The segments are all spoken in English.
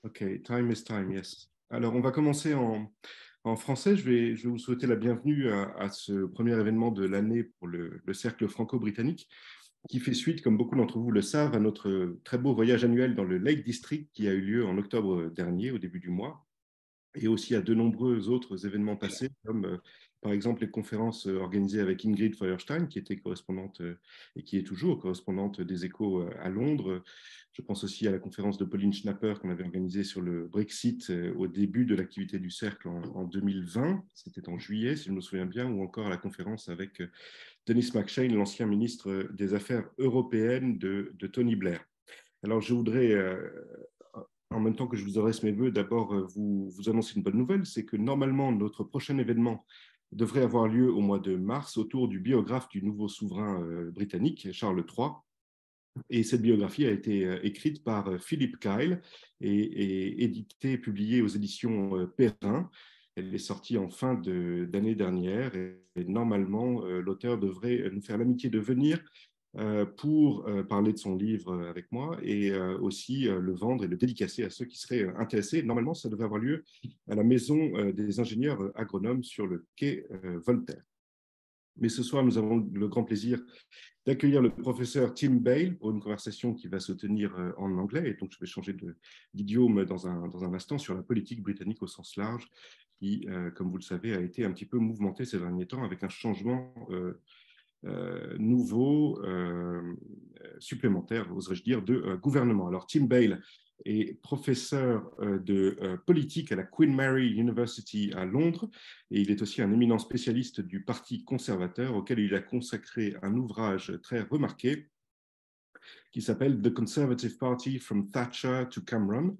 Ok, time is time, yes. Alors, on va commencer en français. Je vais vous souhaiter la bienvenue à ce premier événement de l'année pour le Cercle franco-britannique, qui fait suite, comme beaucoup d'entre vous le savent, à notre très beau voyage annuel dans le Lake District qui a eu lieu en octobre dernier, au début du mois, et aussi à de nombreux autres événements passés, comme par exemple les conférences organisées avec Ingrid Feuerstein, qui était correspondante et qui est toujours correspondante des Échos à Londres. Je pense aussi à la conférence de Pauline Schnapper qu'on avait organisée sur le Brexit au début de l'activité du Cercle en 2020, c'était en juillet, si je me souviens bien, ou encore à la conférence avec Denis McShane, l'ancien ministre des Affaires européennes de Tony Blair. Alors, je voudrais en même temps que je vous adresse mes vœux, d'abord vous annoncer une bonne nouvelle, c'est que normalement notre prochain événement devrait avoir lieu au mois de mars autour du biographe du nouveau souverain britannique, Charles III. Et cette biographie a été écrite par Philip Kyle et éditée, publiée aux éditions Perrin. Elle est sortie en fin d'année dernière et normalement l'auteur devrait nous faire l'amitié de venir pour parler de son livre avec moi et aussi le vendre et le dédicacer à ceux qui seraient intéressés. Normalement, ça devrait avoir lieu à la maison des ingénieurs agronomes sur le quai Voltaire. Mais ce soir, nous avons le grand plaisir d'accueillir le professeur Tim Bale pour une conversation qui va se tenir en anglais. Et donc, je vais changer d'idiome dans un instant sur la politique britannique au sens large qui, comme vous le savez, a été un petit peu mouvementée ces derniers temps avec un changement nouveau, supplémentaire, oserais-je dire, de gouvernement. Alors, Tim Bale est professeur de politique à la Queen Mary University à Londres et il est aussi un éminent spécialiste du Parti conservateur auquel il a consacré un ouvrage très remarqué qui s'appelle The Conservative Party from Thatcher to Cameron.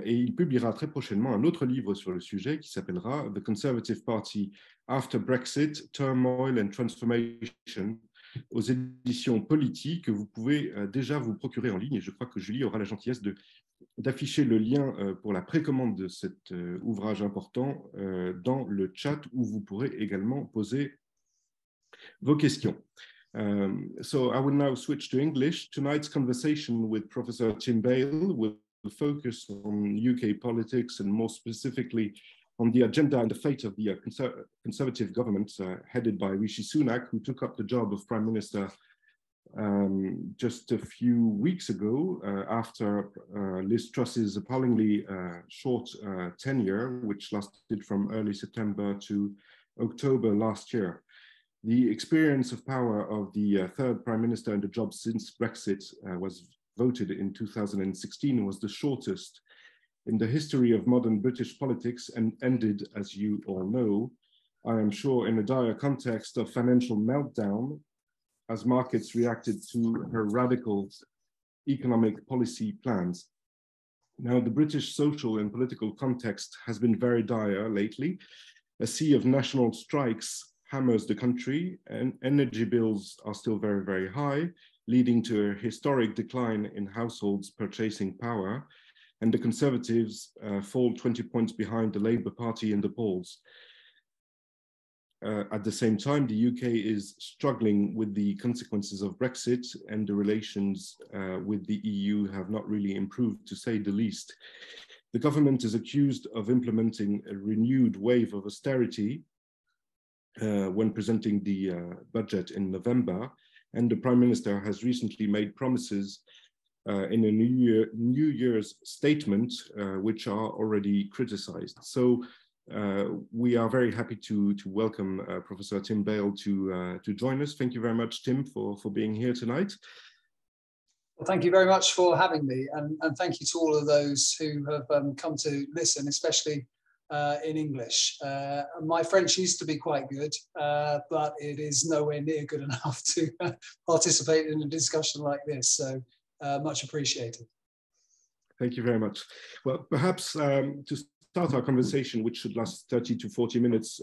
Et il publiera très prochainement un autre livre sur le sujet qui s'appellera The Conservative Party After Brexit, Turmoil and Transformation aux éditions Politique que vous pouvez déjà vous procurer en ligne. Et je crois que Julie aura la gentillesse d'afficher le lien pour la précommande de cet ouvrage important dans le chat où vous pourrez également poser vos questions. So I will now switch to English. Tonight's conversation with Professor Tim Bale will focus on UK politics and more specifically on the agenda and the fate of the Conservative government headed by Rishi Sunak, who took up the job of Prime Minister just a few weeks ago after Liz Truss's appallingly short tenure, which lasted from early September to October last year. The experience of power of the third Prime Minister in the job since Brexit was voted in 2016 was the shortest in the history of modern British politics and ended, as you all know, I am sure, in a dire context of financial meltdown as markets reacted to her radical economic policy plans. Now, the British social and political context has been very dire lately. A sea of national strikes hammers the country, and energy bills are still very, very high, leading to a historic decline in households' purchasing power, and the Conservatives fall 20 points behind the Labour Party in the polls. At the same time, the UK is struggling with the consequences of Brexit, and the relations with the EU have not really improved, to say the least. The government is accused of implementing a renewed wave of austerity when presenting the budget in November, and the Prime Minister has recently made promises in a New Year's statement, which are already criticized. So we are very happy to welcome Professor Tim Bale to join us. Thank you very much, Tim, for being here tonight. Well, thank you very much for having me, and thank you to all of those who have come to listen, especially in English. My French used to be quite good, but it is nowhere near good enough to participate in a discussion like this, so much appreciated. Thank you very much. Well, perhaps to start our conversation, which should last 30 to 40 minutes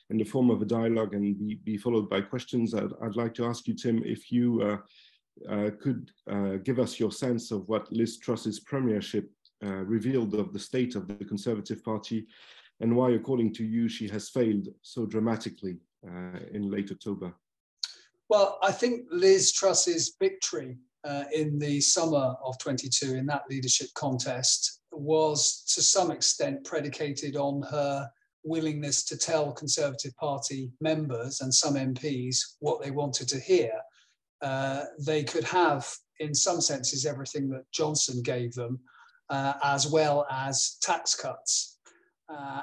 in the form of a dialogue and be followed by questions, I'd like to ask you, Tim, if you could give us your sense of what Liz Truss's premiership revealed of the state of the Conservative Party and why, according to you, she has failed so dramatically in late October. Well, I think Liz Truss's victory in the summer of 22 in that leadership contest was to some extent predicated on her willingness to tell Conservative Party members and some MPs what they wanted to hear. They could have, in some senses, everything that Johnson gave them, as well as tax cuts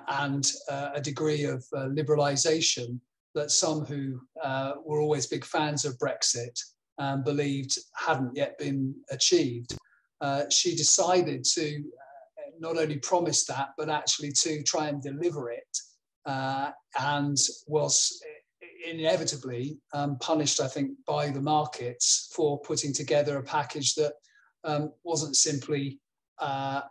and a degree of liberalisation that some who were always big fans of Brexit believed hadn't yet been achieved. She decided to not only promise that, but actually to try and deliver it, and was inevitably punished, I think, by the markets for putting together a package that wasn't simply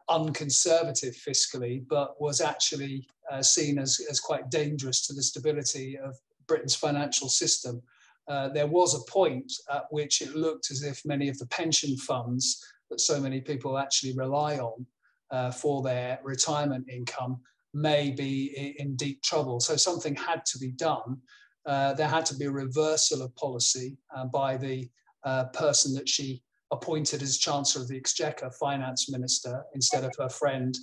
unconservative fiscally, but was actually seen as quite dangerous to the stability of Britain's financial system. There was a point at which it looked as if many of the pension funds that so many people actually rely on for their retirement income may be in deep trouble. So something had to be done. There had to be a reversal of policy by the person that she appointed as Chancellor of the Exchequer, Finance Minister, instead of her friend.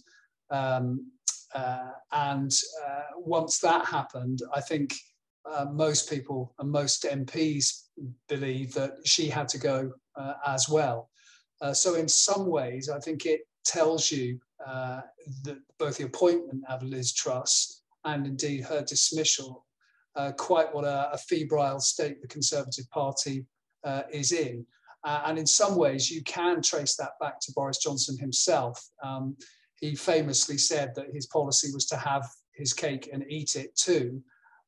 Once that happened, I think most people and most MPs believe that she had to go as well. So in some ways, I think it tells you that both the appointment of Liz Truss and indeed her dismissal, quite what a febrile state the Conservative Party is in. And in some ways, you can trace that back to Boris Johnson himself. He famously said that his policy was to have his cake and eat it too.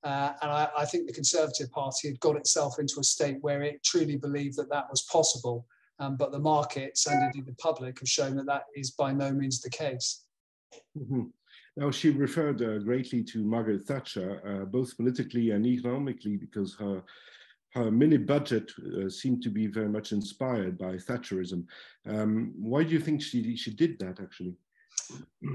And I think the Conservative Party had got itself into a state where it truly believed that that was possible. But the markets and indeed the public have shown that that is by no means the case. Mm-hmm. Now, she referred greatly to Margaret Thatcher, both politically and economically, because her mini budget seemed to be very much inspired by Thatcherism. Why do you think she did that, actually?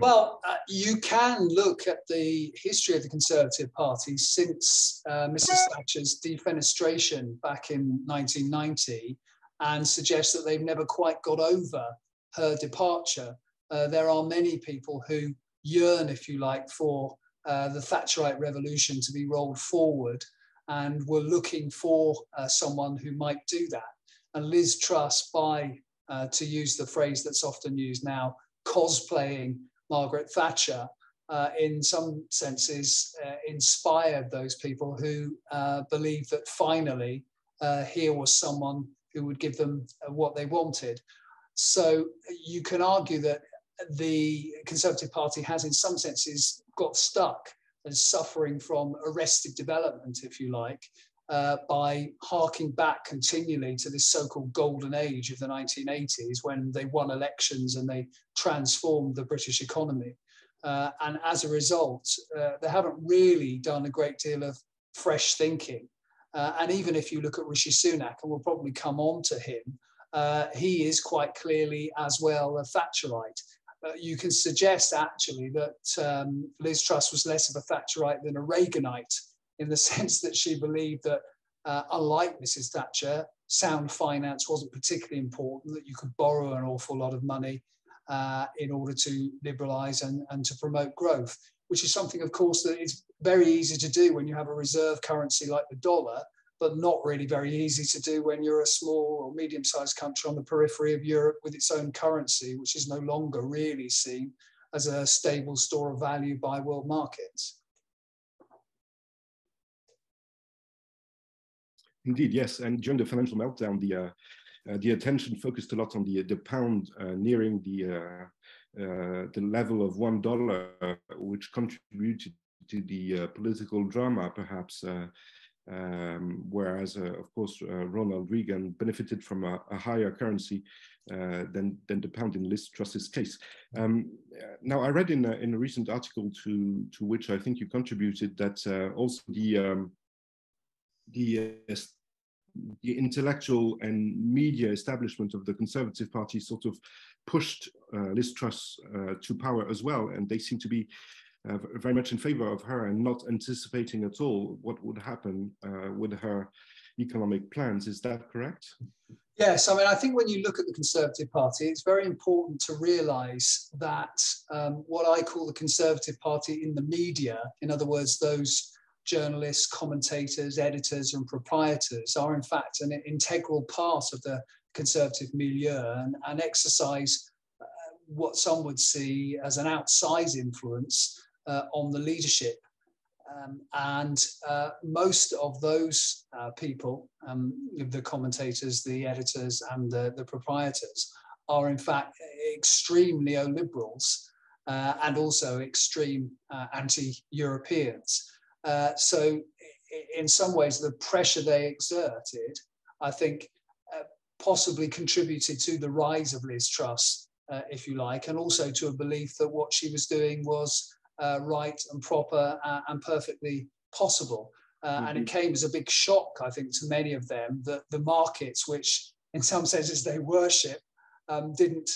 Well, you can look at the history of the Conservative Party since Mrs. Thatcher's defenestration back in 1990 and suggest that they've never quite got over her departure. There are many people who yearn, if you like, for the Thatcherite revolution to be rolled forward and were looking for someone who might do that. And Liz Truss, by, to use the phrase that's often used now, cosplaying Margaret Thatcher, in some senses inspired those people who believed that finally here was someone who would give them what they wanted. So you can argue that the Conservative Party has in some senses got stuck and suffering from arrested development, if you like, by harking back continually to this so-called golden age of the 1980s when they won elections and they transformed the British economy. And as a result, they haven't really done a great deal of fresh thinking. And even if you look at Rishi Sunak, and we'll probably come on to him, he is quite clearly as well a Thatcherite. You can suggest actually that Liz Truss was less of a Thatcherite than a Reaganite, in the sense that she believed that, unlike Mrs. Thatcher, sound finance wasn't particularly important, that you could borrow an awful lot of money in order to liberalise and to promote growth, which is something, of course, that is very easy to do when you have a reserve currency like the dollar, but not really very easy to do when you're a small or medium-sized country on the periphery of Europe with its own currency, which is no longer really seen as a stable store of value by world markets. Indeed, yes. And during the financial meltdown, the attention focused a lot on the pound nearing the level of $1, which contributed to the political drama, perhaps. Whereas, of course, Ronald Reagan benefited from a higher currency than the pound in Liz Truss's case. Now, I read in a recent article to which I think you contributed that also the intellectual and media establishment of the Conservative Party sort of pushed Liz Truss to power as well, and they seem to be very much in favor of her and not anticipating at all what would happen with her economic plans. Is that correct? Yes, I mean, I think when you look at the Conservative Party, it's very important to realise that what I call the Conservative Party in the media, in other words, those journalists, commentators, editors and proprietors are in fact an integral part of the Conservative milieu and exercise what some would see as an outsized influence on the leadership. Most of those people, the commentators, the editors and the proprietors are in fact extreme neoliberals and also extreme anti-Europeans. So in some ways the pressure they exerted, I think, possibly contributed to the rise of Liz Truss, if you like, and also to a belief that what she was doing was right and proper and perfectly possible. And it came as a big shock, I think, to many of them that the markets, which in some senses they worship, didn't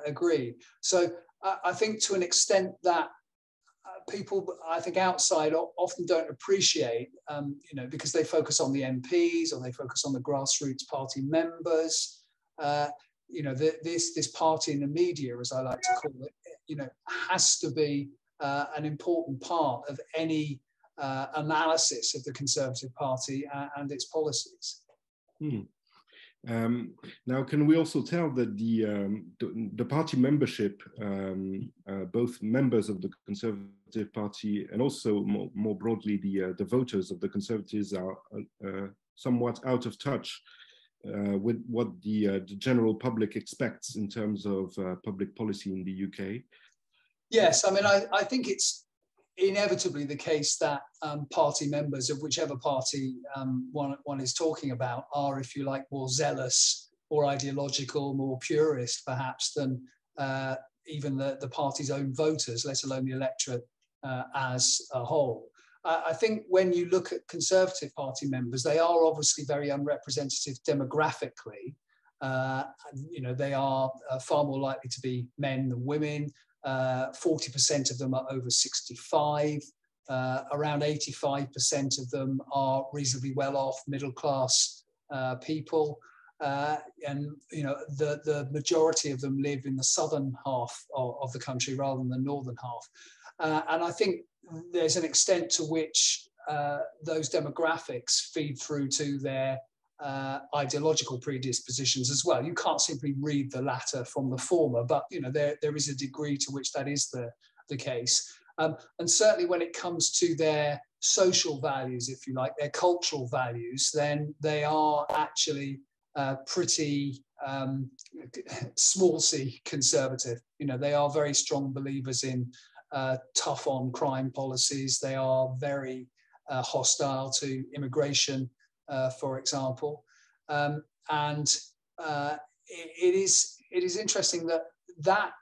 agree. So I think to an extent that people, I think, outside often don't appreciate, because they focus on the MPs or they focus on the grassroots party members. This party in the media, as I like to call it, has to be an important part of any analysis of the Conservative Party and its policies. Now, can we also tell that the party membership, both members of the Conservative Party and also more broadly the voters of the Conservatives are somewhat out of touch with what the general public expects in terms of public policy in the UK? Yes, I mean, I think it's inevitably the case that party members of whichever party one is talking about are, if you like, more zealous, more ideological, more purist perhaps than even the party's own voters, let alone the electorate as a whole. I think when you look at Conservative Party members, they are obviously very unrepresentative demographically. They are far more likely to be men than women. 40% of them are over 65. Around 85% of them are reasonably well-off, middle-class people. The majority of them live in the southern half of the country rather than the northern half. And I think there's an extent to which those demographics feed through to their ideological predispositions as well. You can't simply read the latter from the former, but there is a degree to which that is the case. And certainly when it comes to their social values, if you like, their cultural values, then they are actually pretty small c conservative. They are very strong believers in tough on crime policies. They are very hostile to immigration, for example, it is interesting that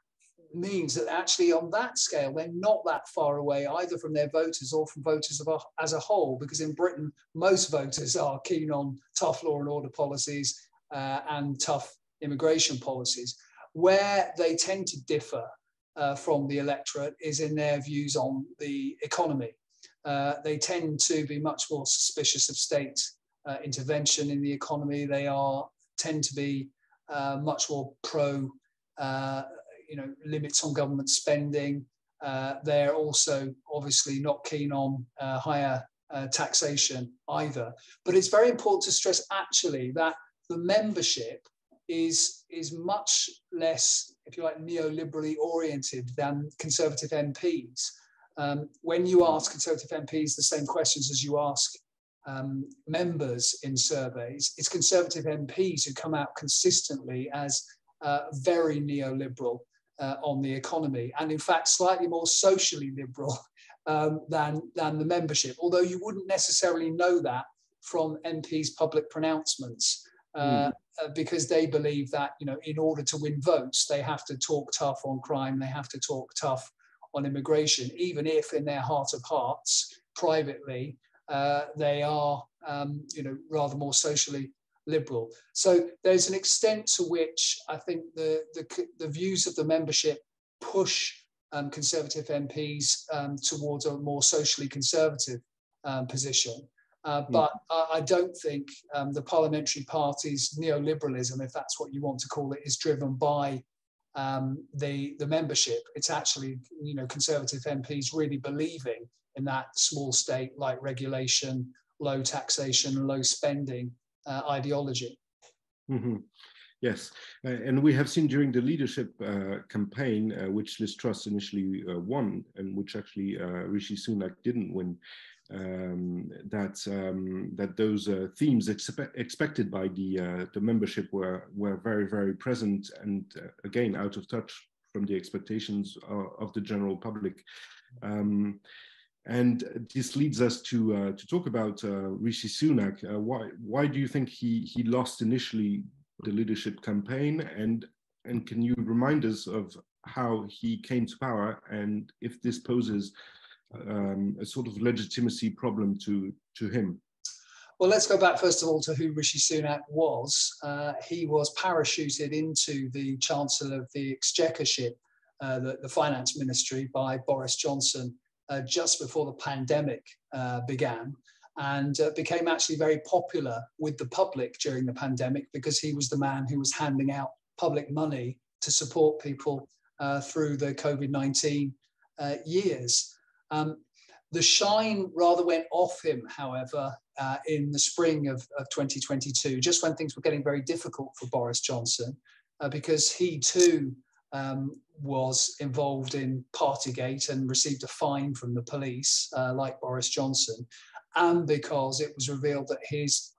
means that actually on that scale they're not that far away either from their voters or from voters as a whole, because in Britain most voters are keen on tough law and order policies and tough immigration policies. Where they tend to differ from the electorate is in their views on the economy. They tend to be much more suspicious of state intervention in the economy. They tend to be much more pro, limits on government spending. They're also obviously not keen on higher taxation either. But it's very important to stress actually that the membership is much less, if you like, neoliberally oriented than Conservative MPs. When you ask Conservative MPs the same questions as you ask members in surveys, it's Conservative MPs who come out consistently as very neoliberal on the economy, and in fact slightly more socially liberal than the membership, although you wouldn't necessarily know that from MPs' public pronouncements, because they believe that in order to win votes they have to talk tough on crime, they have to talk tough on immigration, even if in their heart of hearts privately they are rather more socially liberal. So there's an extent to which I think the views of the membership push Conservative MPs towards a more socially conservative position. But I don't think the parliamentary party's neoliberalism, if that's what you want to call it, is driven by the membership. It's actually, Conservative MPs really believing in that small state-like regulation, low taxation, low spending ideology. Mm-hmm. Yes, and we have seen during the leadership campaign, which Liz Truss initially won, and which actually Rishi Sunak didn't win, that those themes expected by the membership were very, very present, and again out of touch from the expectations of the general public. And this leads us to talk about Rishi Sunak. Why do you think he lost initially the leadership campaign, and can you remind us of how he came to power, and if this poses a sort of legitimacy problem to him? Well, let's go back first of all to who Rishi Sunak was. He was parachuted into the Chancellor of the Exchequership, the Finance Ministry, by Boris Johnson just before the pandemic began, and became actually very popular with the public during the pandemic because he was the man who was handing out public money to support people through the COVID-19 years. The shine rather went off him, however, in the spring of 2022, just when things were getting very difficult for Boris Johnson, because he too was involved in Partygate and received a fine from the police, like Boris Johnson, and because it was revealed that his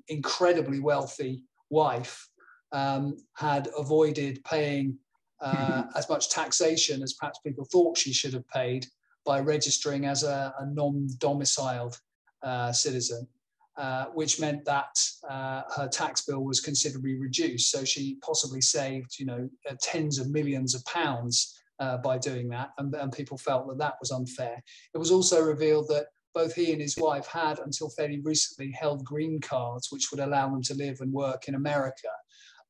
incredibly wealthy wife had avoided paying as much taxation as perhaps people thought she should have paid by registering as a non-domiciled citizen, which meant that her tax bill was considerably reduced. So she possibly saved, tens of millions of pounds by doing that, and people felt that was unfair. It was also revealed that both he and his wife had, until fairly recently, held green cards, which would allow them to live and work in America.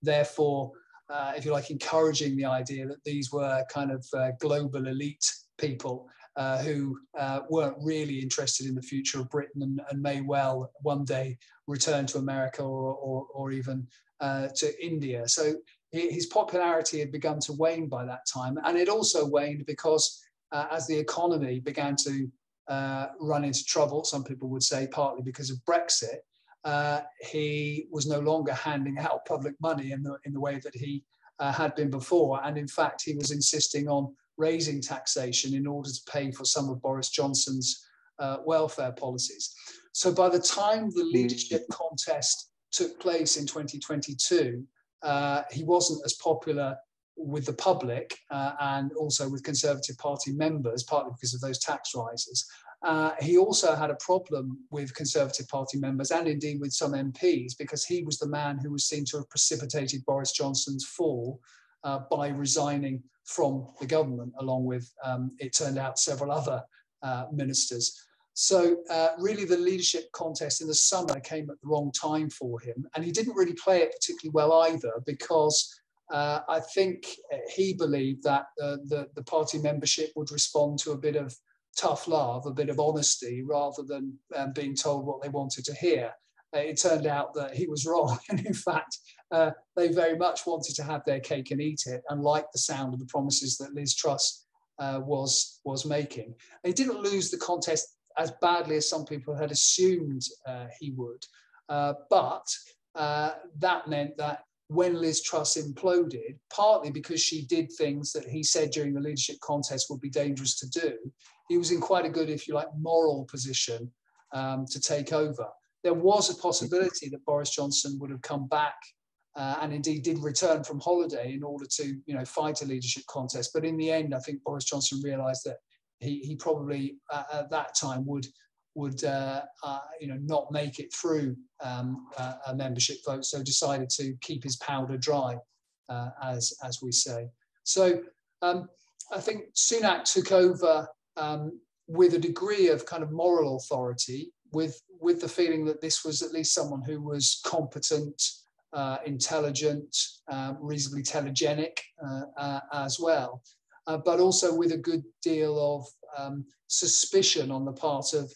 Therefore, if you like, encouraging the idea that these were kind of global elite people who weren't really interested in the future of Britain and may well one day return to America or even to India. So his popularity had begun to wane by that time. And it also waned because as the economy began to run into trouble, some people would say partly because of Brexit, he was no longer handing out public money in the way that he had been before. And in fact, he was insisting on raising taxation in order to pay for some of Boris Johnson's welfare policies. So by the time the leadership contest took place in 2022, he wasn't as popular with the public and also with Conservative Party members, partly because of those tax rises. He also had a problem with Conservative Party members and indeed with some MPs, because he was the man who was seen to have precipitated Boris Johnson's fall by resigning from the government, along with, it turned out, several other ministers. So really the leadership contest in the summer came at the wrong time for him. And he didn't really play it particularly well either, because I think he believed that the party membership would respond to a bit of tough love, a bit of honesty, rather than being told what they wanted to hear. It turned out that he was wrong. And in fact, they very much wanted to have their cake and eat it, and liked the sound of the promises that Liz Truss was making. He didn't lose the contest as badly as some people had assumed he would. But that meant that when Liz Truss imploded, partly because she did things that he said during the leadership contest would be dangerous to do, he was in quite a good, if you like, moral position to take over. There was a possibility that Boris Johnson would have come back and indeed did return from holiday in order to, fight a leadership contest. But in the end, I think Boris Johnson realised that he probably at that time would not make it through a membership vote, so decided to keep his powder dry, as we say. So I think Sunak took over with a degree of kind of moral authority, with the feeling that this was at least someone who was competent, intelligent, reasonably telegenic as well, but also with a good deal of suspicion on the part of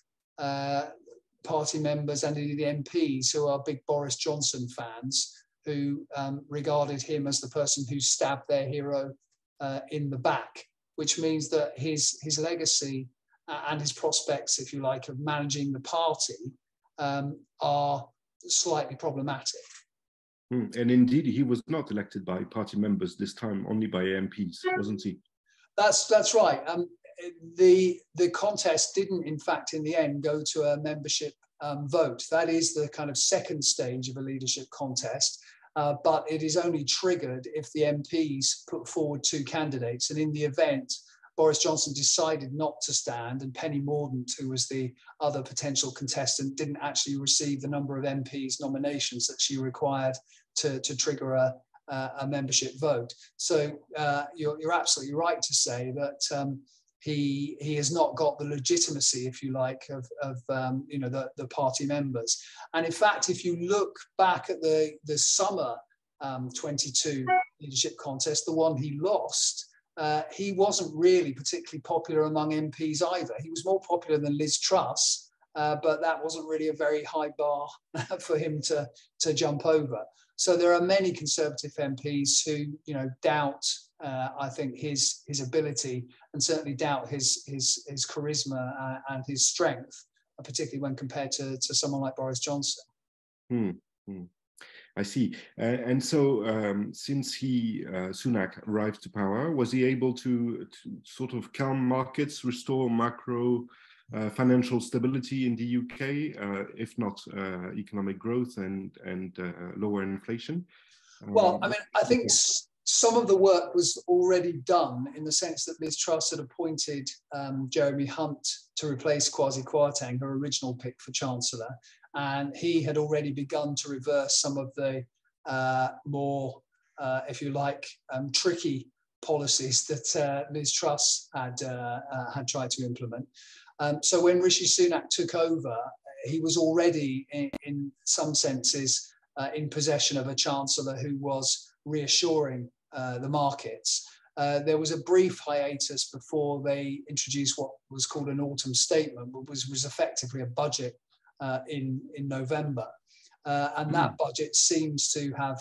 party members and indeed the MPs who are big Boris Johnson fans, who regarded him as the person who stabbed their hero in the back, which means that his legacy and his prospects, if you like, of managing the party are slightly problematic. And indeed, he was not elected by party members this time, only by MPs, wasn't he? That's right. The contest didn't, in fact, in the end, go to a membership vote. That is the kind of second stage of a leadership contest, but it is only triggered if the MPs put forward two candidates. And in the event, Boris Johnson decided not to stand, and Penny Mordaunt, who was the other potential contestant, didn't actually receive the number of MPs nominations that she required to trigger a membership vote. So you're absolutely right to say that he has not got the legitimacy, if you like, of the party members. And in fact, if you look back at the summer 22 leadership contest, the one he lost, he wasn't really particularly popular among MPs either. He was more popular than Liz Truss, but that wasn't really a very high bar for him to jump over. So there are many Conservative MPs who, doubt, I think, his ability, and certainly doubt his charisma and his strength, particularly when compared to someone like Boris Johnson. I see. And so since Sunak arrived to power, was he able to sort of calm markets, restore macro financial stability in the UK, if not economic growth and lower inflation? Well, I mean, I think some of the work was already done in the sense that Liz Truss had appointed Jeremy Hunt to replace Kwasi Kwarteng, her original pick for Chancellor. And he had already begun to reverse some of the more, if you like, tricky policies that Liz Truss had tried to implement. So when Rishi Sunak took over, he was already, in some senses, in possession of a chancellor who was reassuring the markets. There was a brief hiatus before they introduced what was called an autumn statement, which was effectively a budget in November. And that budget seems to have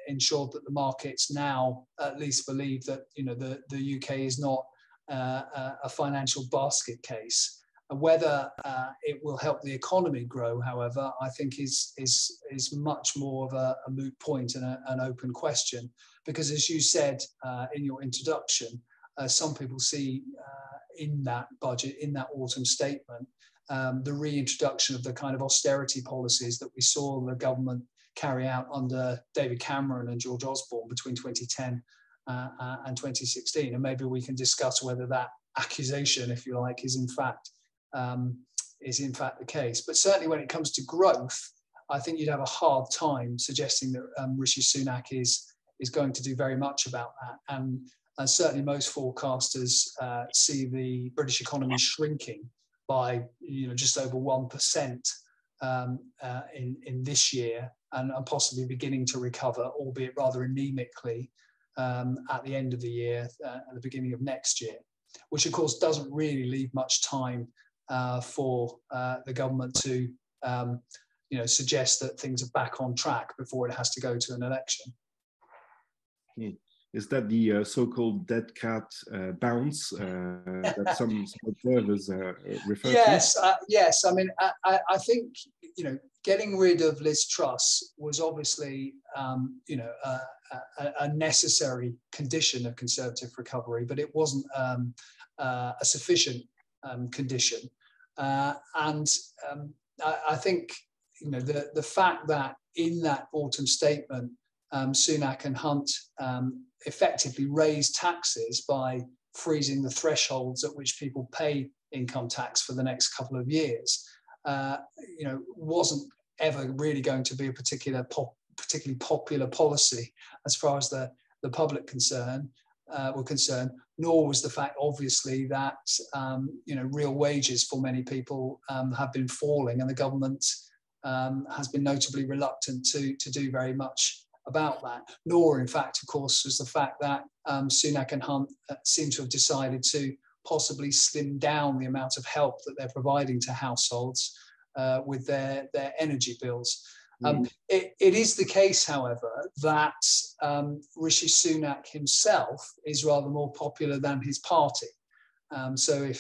ensured that the markets now at least believe that the UK is not a financial basket case. Whether it will help the economy grow, however, I think is much more of a moot point and an open question, because as you said in your introduction, some people see in that budget, in that autumn statement, the reintroduction of the kind of austerity policies that we saw the government carry out under David Cameron and George Osborne between 2010 and 2016. And maybe we can discuss whether that accusation, if you like, is in fact the case. But certainly when it comes to growth, I think you'd have a hard time suggesting that Rishi Sunak is going to do very much about that. And certainly most forecasters see the British economy shrinking by just over 1% in this year, and possibly beginning to recover, albeit rather anemically, at the end of the year, at the beginning of next year, which of course doesn't really leave much time for the government to suggest that things are back on track before it has to go to an election. Is that the so-called dead cat bounce that some observers refer to? Yes. I mean, I think getting rid of Liz Truss was obviously a necessary condition of Conservative recovery, but it wasn't a sufficient condition. And I think the fact that in that autumn statement, Sunak and Hunt effectively raised taxes by freezing the thresholds at which people pay income tax for the next couple of years, wasn't ever really going to be a particularly popular policy as far as the public were concerned, nor was the fact, obviously, that real wages for many people have been falling, and the government has been notably reluctant to do very much about that. Nor, in fact, of course, was the fact that Sunak and Hunt seem to have decided to possibly slim down the amount of help that they're providing to households with their energy bills. It is the case, however, that Rishi Sunak himself is rather more popular than his party. So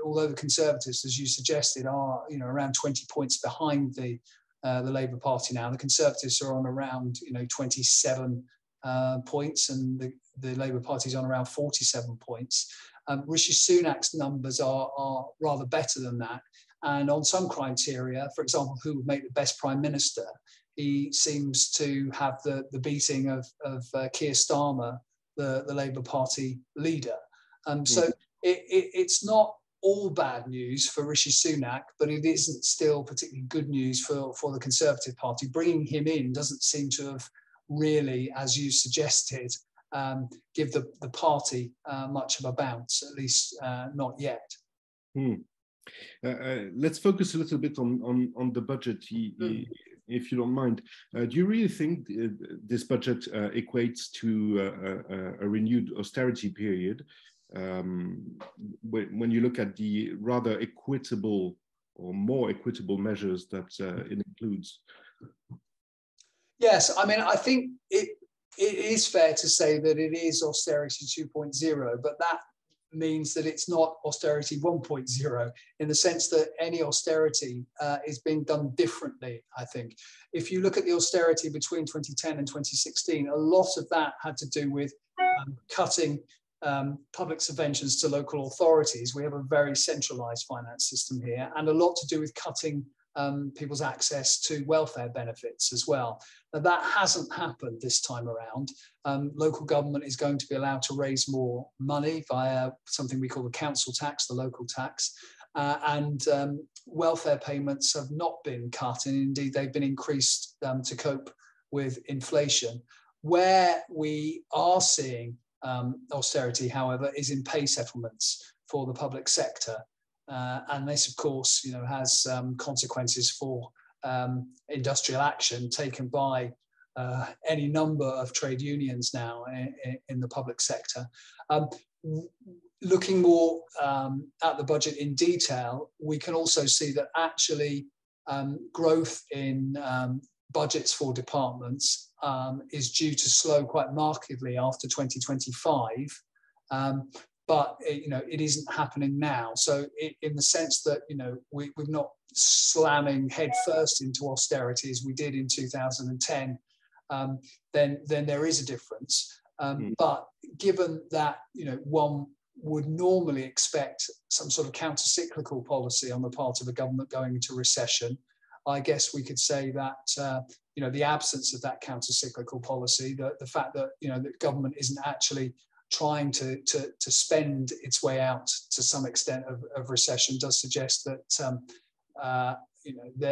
although the Conservatives, as you suggested, are around 20 points behind the Labour Party now, the Conservatives are on around 27 points, and the Labour Party is on around 47 points. Rishi Sunak's numbers are rather better than that. And on some criteria, for example, who would make the best prime minister, he seems to have the beating of Keir Starmer, the Labour Party leader. So it's not all bad news for Rishi Sunak, but it isn't still particularly good news for the Conservative Party. Bringing him in doesn't seem to have really, as you suggested, give the party much of a bounce, at least not yet. Let's focus a little bit on the budget, if you don't mind. Do you really think this budget equates to a renewed austerity period? When you look at the rather equitable or more equitable measures that it includes? Yes, I mean, I think it is fair to say that it is austerity 2.0, but that means that it's not austerity 1.0 in the sense that any austerity is being done differently, I think. If you look at the austerity between 2010 and 2016, a lot of that had to do with cutting public subventions to local authorities. We have a very centralised finance system here, and a lot to do with cutting people's access to welfare benefits as well. Now, that hasn't happened this time around. Local government is going to be allowed to raise more money via something we call the council tax, the local tax, and welfare payments have not been cut, and indeed they've been increased to cope with inflation. Where we are seeing austerity, however, is in pay settlements for the public sector. And this, of course, has consequences for industrial action taken by any number of trade unions now in the public sector. Looking more at the budget in detail, we can also see that actually growth in budgets for departments is due to slow quite markedly after 2025. But it isn't happening now. So in the sense that we're not slamming headfirst into austerity as we did in 2010, then there is a difference. But given that one would normally expect some sort of counter-cyclical policy on the part of a government going into recession, I guess we could say that the absence of that counter-cyclical policy, the fact that the government isn't actually trying to spend its way out to some extent of recession, does suggest that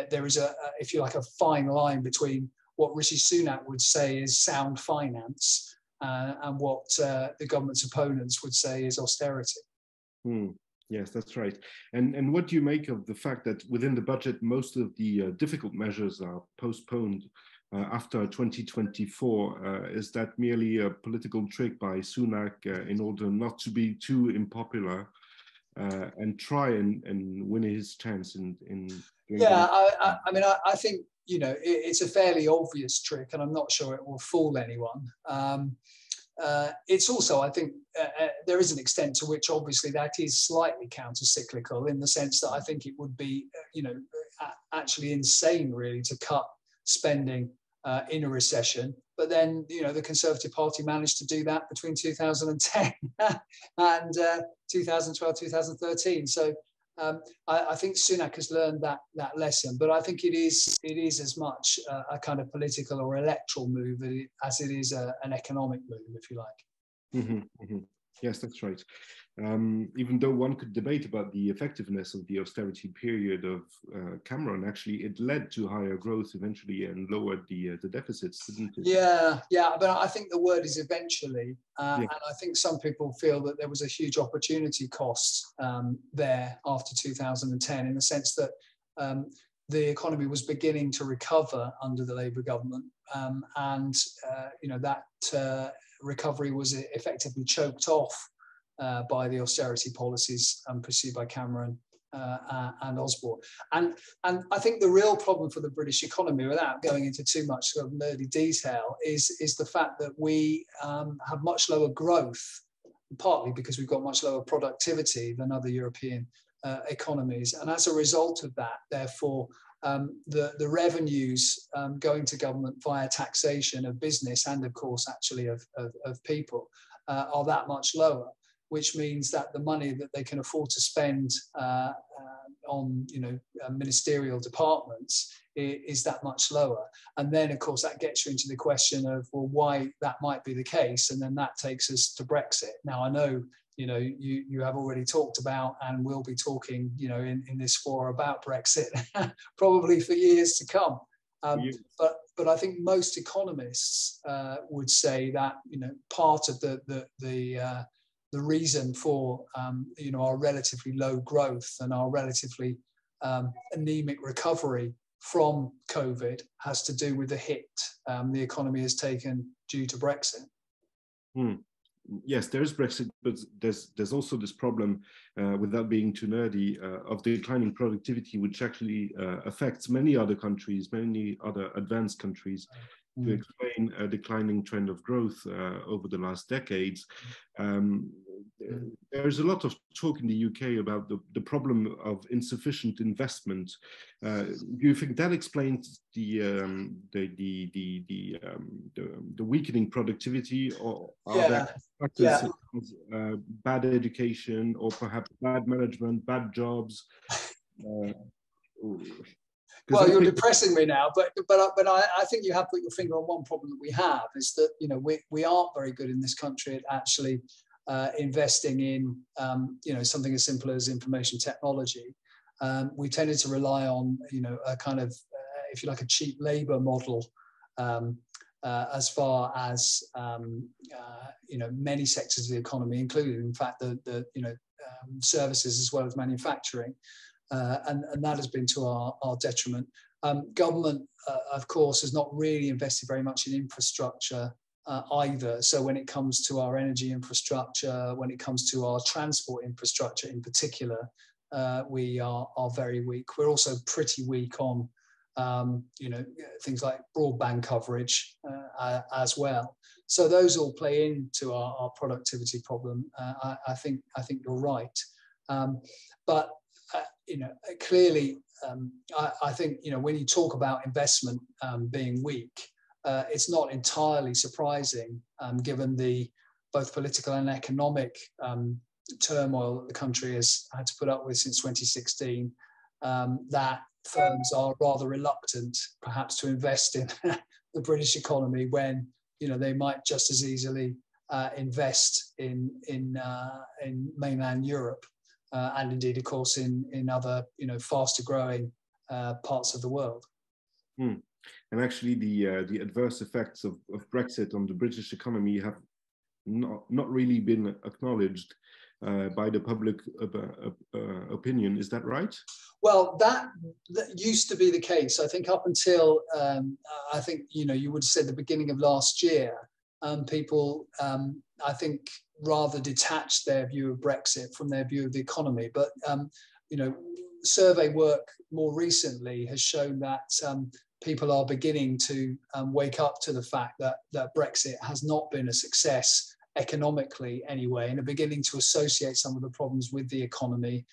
there is if you like, a fine line between what Rishi Sunak would say is sound finance and what the government's opponents would say is austerity. Yes, that's right. And what do you make of the fact that within the budget, most of the difficult measures are postponed after 2024? Is that merely a political trick by Sunak in order not to be too unpopular and try and win his chance in yeah, I mean, I think, it's a fairly obvious trick, and I'm not sure it will fool anyone. It's also, I think, there is an extent to which obviously that is slightly counter-cyclical in the sense that I think it would be, actually insane really to cut spending in a recession. But then, the Conservative Party managed to do that between 2010 and 2012, 2013. So I think Sunak has learned that lesson. But I think it is as much a kind of political or electoral move as it is an economic move, if you like. Yes, that's right. Even though one could debate about the effectiveness of the austerity period of Cameron, actually it led to higher growth eventually and lowered the deficits, didn't it? Yeah, but I think the word is eventually, and I think some people feel that there was a huge opportunity cost there after 2010, in the sense that the economy was beginning to recover under the Labour government, and that recovery was effectively choked off by the austerity policies pursued by Cameron and Osborne. And I think the real problem for the British economy, without going into too much sort of nerdy detail, is the fact that we have much lower growth, partly because we've got much lower productivity than other European economies. And as a result of that, therefore, the revenues going to government via taxation of business and, of course, actually of people are that much lower, which means that the money that they can afford to spend on, ministerial departments is that much lower. And then, of course, that gets you into the question of, well, why that might be the case. And then that takes us to Brexit. Now, I know, you have already talked about and will be talking, in this forum about Brexit, probably for years to come. But I think most economists would say that, part of the reason for our relatively low growth and our relatively anemic recovery from COVID has to do with the hit the economy has taken due to Brexit. Yes, there is Brexit, but there's also this problem, without being too nerdy, of declining productivity, which actually affects many other countries, many other advanced countries. To explain a declining trend of growth over the last decades. There's a lot of talk in the UK about the problem of insufficient investment. Do you think that explains the weakening productivity, or are there factors such as bad education, or perhaps bad management, bad jobs? Well, you're depressing me now, but I think you have put your finger on one problem that we have, is that we aren't very good in this country at actually investing in something as simple as information technology. We tended to rely on a kind of if you like a cheap labour model as far as many sectors of the economy, including in fact the services as well as manufacturing. And that has been to our detriment. Government, of course, has not really invested very much in infrastructure either. So when it comes to our energy infrastructure, when it comes to our transport infrastructure in particular, we are very weak. We're also pretty weak on things like broadband coverage as well. So those all play into our productivity problem. I think you're right. But clearly, I think, when you talk about investment being weak, it's not entirely surprising, given the both political and economic turmoil that the country has had to put up with since 2016, that firms are rather reluctant, perhaps, to invest in the British economy when, they might just as easily invest in mainland Europe. And indeed, of course, in other, faster growing parts of the world. And actually, the adverse effects of Brexit on the British economy have not really been acknowledged by the public opinion. Is that right? Well, that used to be the case. I think up until I think you would have said the beginning of last year, people I think rather detached their view of Brexit from their view of the economy. But survey work more recently has shown that people are beginning to wake up to the fact that Brexit has not been a success economically anyway, and are beginning to associate some of the problems with the economy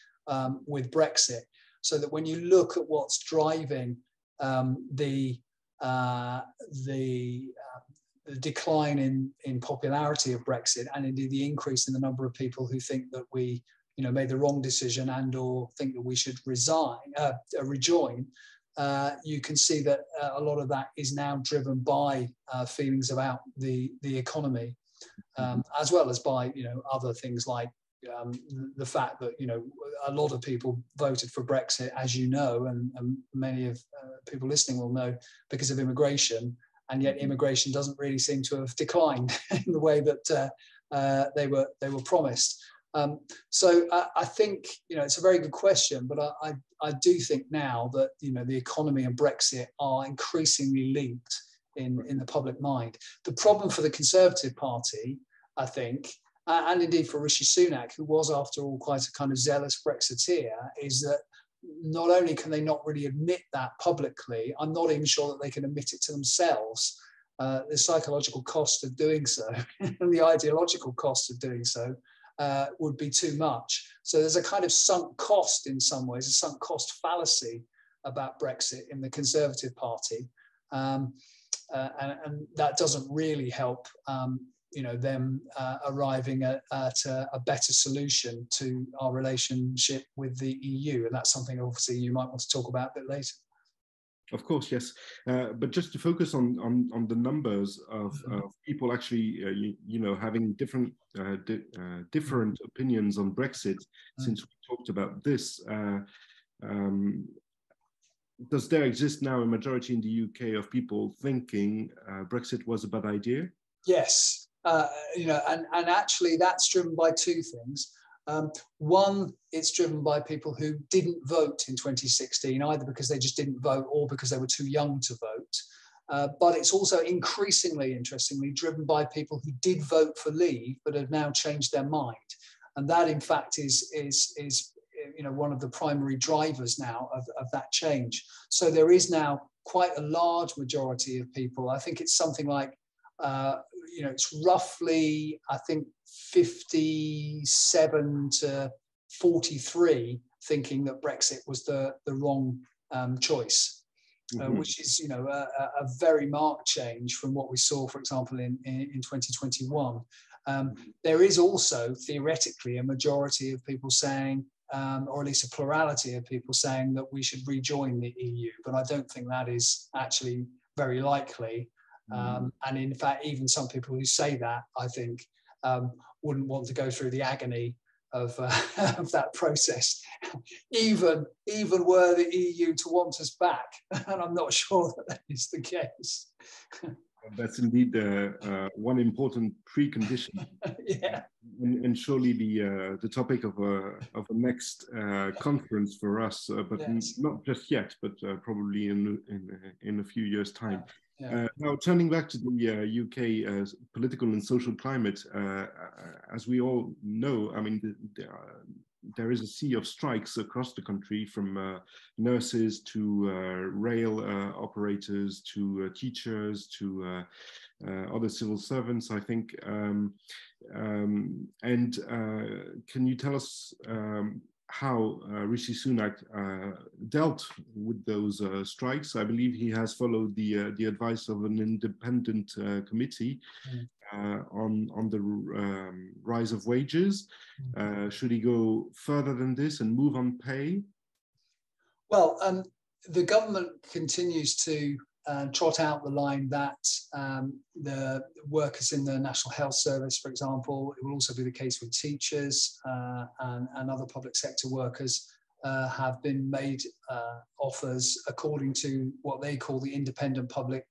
with Brexit. So that when you look at what's driving the decline in popularity of Brexit, and indeed the increase in the number of people who think that we made the wrong decision and or think that we should rejoin, you can see that a lot of that is now driven by feelings about the economy, as well as by other things like the fact that a lot of people voted for Brexit, as you know, and many of people listening will know, because of immigration, and yet immigration doesn't really seem to have declined in the way that they were promised. So I think it's a very good question, but I do think now that the economy and Brexit are increasingly linked in the public mind. The problem for the Conservative Party, I think, and indeed for Rishi Sunak, who was, after all, quite a kind of zealous Brexiteer, is that not only can they not really admit that publicly, I'm not even sure that they can admit it to themselves. The psychological cost of doing so and the ideological cost of doing so would be too much. So there's a kind of sunk cost in some ways, a sunk cost fallacy about Brexit in the Conservative Party. And that doesn't really help them arriving at a better solution to our relationship with the EU. And that's something obviously you might want to talk about a bit later. Of course, yes. But just to focus on the numbers of people actually, having different opinions on Brexit, since we talked about this, does there exist now a majority in the UK of people thinking Brexit was a bad idea? Yes, and actually that's driven by two things. One, it's driven by people who didn't vote in 2016, either because they just didn't vote or because they were too young to vote. But it's also increasingly, interestingly, driven by people who did vote for Leave but have now changed their mind. And that, in fact, is one of the primary drivers now of that change. So there is now quite a large majority of people. I think it's something like, it's roughly, I think, 57 to 43 thinking that Brexit was the wrong choice, which is, a very marked change from what we saw, for example, in 2021. There is also theoretically a majority of people saying, or at least a plurality of people saying that we should rejoin the EU, but I don't think that is actually very likely. And in fact, even some people who say that, I think, wouldn't want to go through the agony of that process, even were the EU to want us back. And I'm not sure that is the case. That's indeed one important precondition. Yeah. And surely the topic of a next conference for us, but yes. Not just yet, but probably in a few years' time. Yeah. Now, turning back to the UK political and social climate, as we all know, I mean, there is a sea of strikes across the country, from nurses to rail operators to teachers to other civil servants, I think. Can you tell us how Rishi Sunak dealt with those strikes? I believe he has followed the advice of an independent committee on the rise of wages. Should he go further than this and move on pay? Well, the government continues to trot out the line that the workers in the National Health Service, for example, it will also be the case with teachers and other public sector workers, have been made offers according to what they call the independent public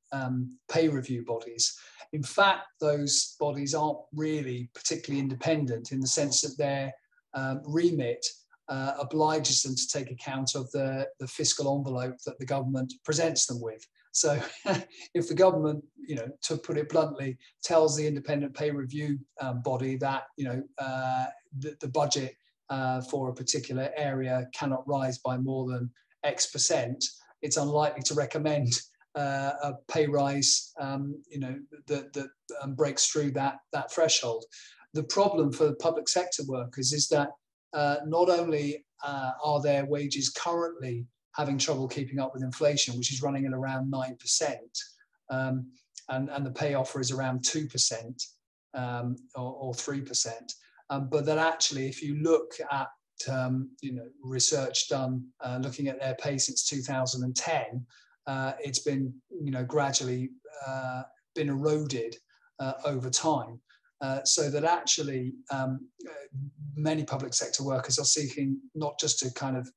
pay review bodies. In fact, those bodies aren't really particularly independent in the sense that their remit obliges them to take account of the fiscal envelope that the government presents them with. So if the government, to put it bluntly, tells the independent pay review body that, the budget for a particular area cannot rise by more than X percent, it's unlikely to recommend a pay rise, that breaks through that threshold. The problem for the public sector workers is that not only are their wages currently having trouble keeping up with inflation, which is running at around 9%, and the pay offer is around 2% or 3%. But that actually, if you look at research done looking at their pay since 2010, it's been gradually been eroded over time. So that actually many public sector workers are seeking not just to kind of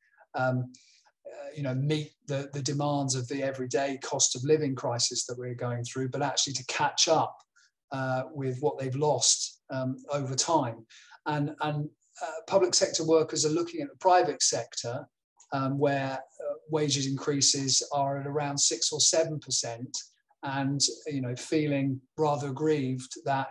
meet the demands of the everyday cost of living crisis that we're going through, but actually to catch up with what they've lost over time. And public sector workers are looking at the private sector, where wages increases are at around 6 or 7%, and feeling rather aggrieved that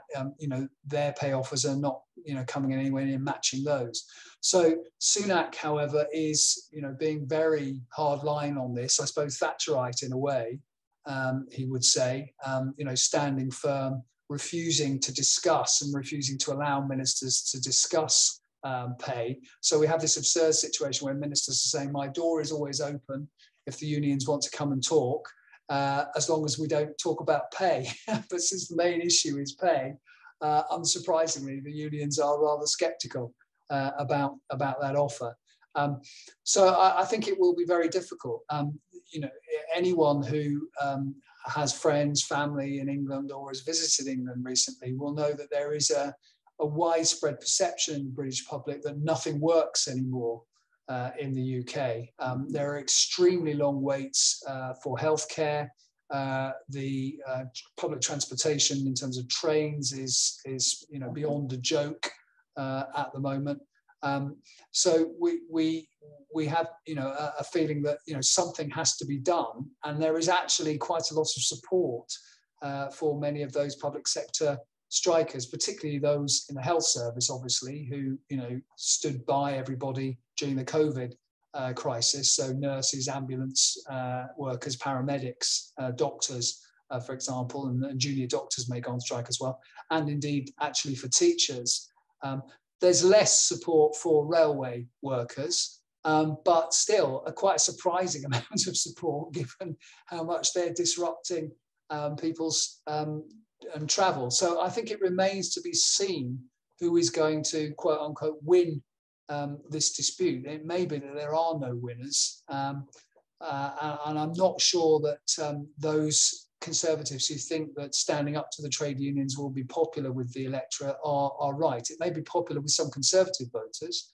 their pay offers are not coming anywhere near matching those. So Sunak, however, is being very hard line on this, I suppose Thatcherite in a way, he would say, standing firm, refusing to discuss and refusing to allow ministers to discuss pay. So we have this absurd situation where ministers are saying, my door is always open if the unions want to come and talk, as long as we don't talk about pay. But since the main issue is pay, unsurprisingly, the unions are rather sceptical about that offer. So I think it will be very difficult. Anyone who has friends, family in England or has visited England recently will know that there is a widespread perception in the British public that nothing works anymore in the UK. There are extremely long waits for healthcare. The public transportation in terms of trains is beyond a joke at the moment. So we have a feeling that something has to be done, and there is actually quite a lot of support for many of those public sector strikers, particularly those in the health service, obviously, who stood by everybody during the COVID crisis. So nurses, ambulance workers, paramedics, doctors, for example, and junior doctors may go on strike as well, and indeed actually for teachers. There's less support for railway workers, but still quite a surprising amount of support given how much they're disrupting people's travel. So I think it remains to be seen who is going to, quote unquote, win this dispute. It may be that there are no winners, and I'm not sure that those Conservatives who think that standing up to the trade unions will be popular with the electorate are right. It may be popular with some Conservative voters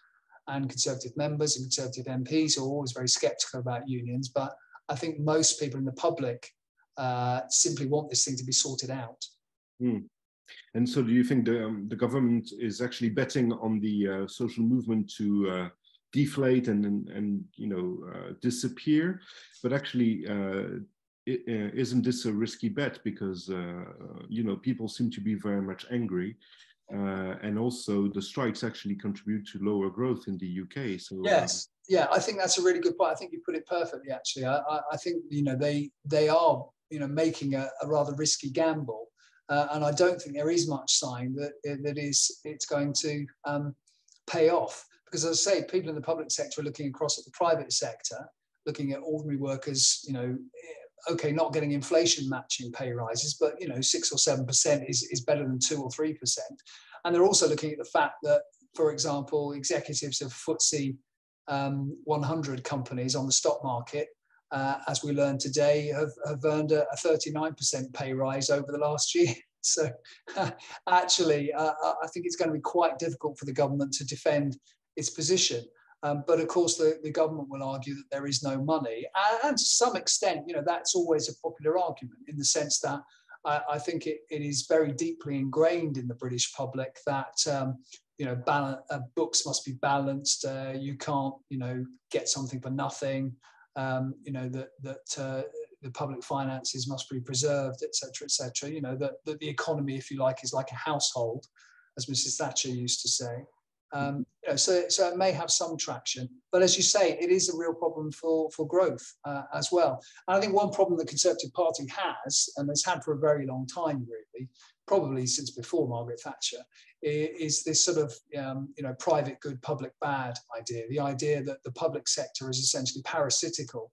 and Conservative members and Conservative MPs who are always very sceptical about unions, but I think most people in the public simply want this thing to be sorted out. Mm. And so do you think the government is actually betting on the social movement to deflate and disappear? But actually, isn't this a risky bet? Because, people seem to be very much angry. And also the strikes actually contribute to lower growth in the UK. So yes, yeah, I think that's a really good point. I think you put it perfectly, actually. I think, they are, making a rather risky gamble. And I don't think there is much sign that it's going to pay off. Because as I say, people in the public sector are looking across at the private sector, looking at ordinary workers, okay, not getting inflation matching pay rises, but 6 or 7% is better than 2 or 3%. And they're also looking at the fact that, for example, executives of FTSE 100 companies on the stock market, as we learned today, have earned a 39% pay rise over the last year. So actually, I think it's going to be quite difficult for the government to defend its position. But of course, the government will argue that there is no money. And to some extent, that's always a popular argument in the sense that I think it is very deeply ingrained in the British public that, books must be balanced. You can't, get something for nothing. That the public finances must be preserved, etc., etc. That the economy, if you like, is like a household, as Mrs. Thatcher used to say. So it may have some traction, but as you say, it is a real problem for growth as well. And I think one problem the Conservative Party has, and has had for a very long time, really, probably since before Margaret Thatcher, is this sort of private good, public bad idea. The idea that the public sector is essentially parasitical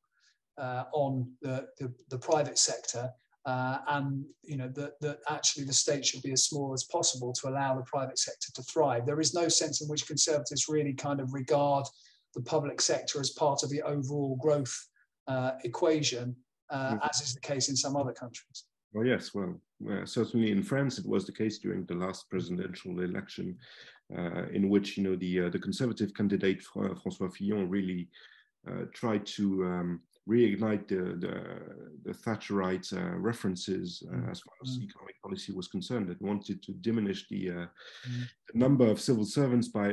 on the private sector. And that actually the state should be as small as possible to allow the private sector to thrive. There is no sense in which Conservatives really kind of regard the public sector as part of the overall growth equation, as is the case in some other countries. Oh yes, well, certainly in France it was the case during the last presidential election, in which the Conservative candidate François Fillon really tried to reignite the Thatcherite references as far as economic policy was concerned. It wanted to diminish the number of civil servants by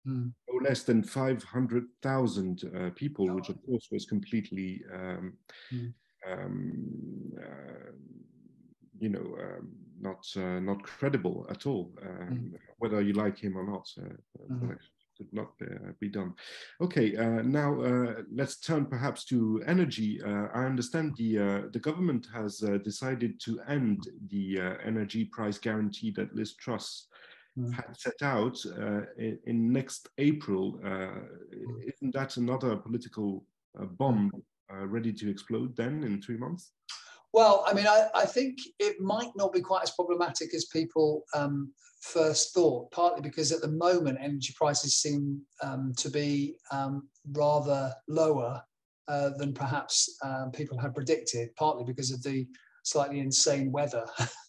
no less than 500,000 people, which of course was completely you know, not credible at all, whether you like him or not. Should not be done. Okay, now let's turn perhaps to energy. I understand the government has decided to end the energy price guarantee that Liz Truss had set out in next April. Isn't that another political bomb ready to explode then in 3 months? Well, I mean, I think it might not be quite as problematic as people first thought, partly because at the moment energy prices seem to be rather lower than perhaps people had predicted, partly because of the slightly insane weather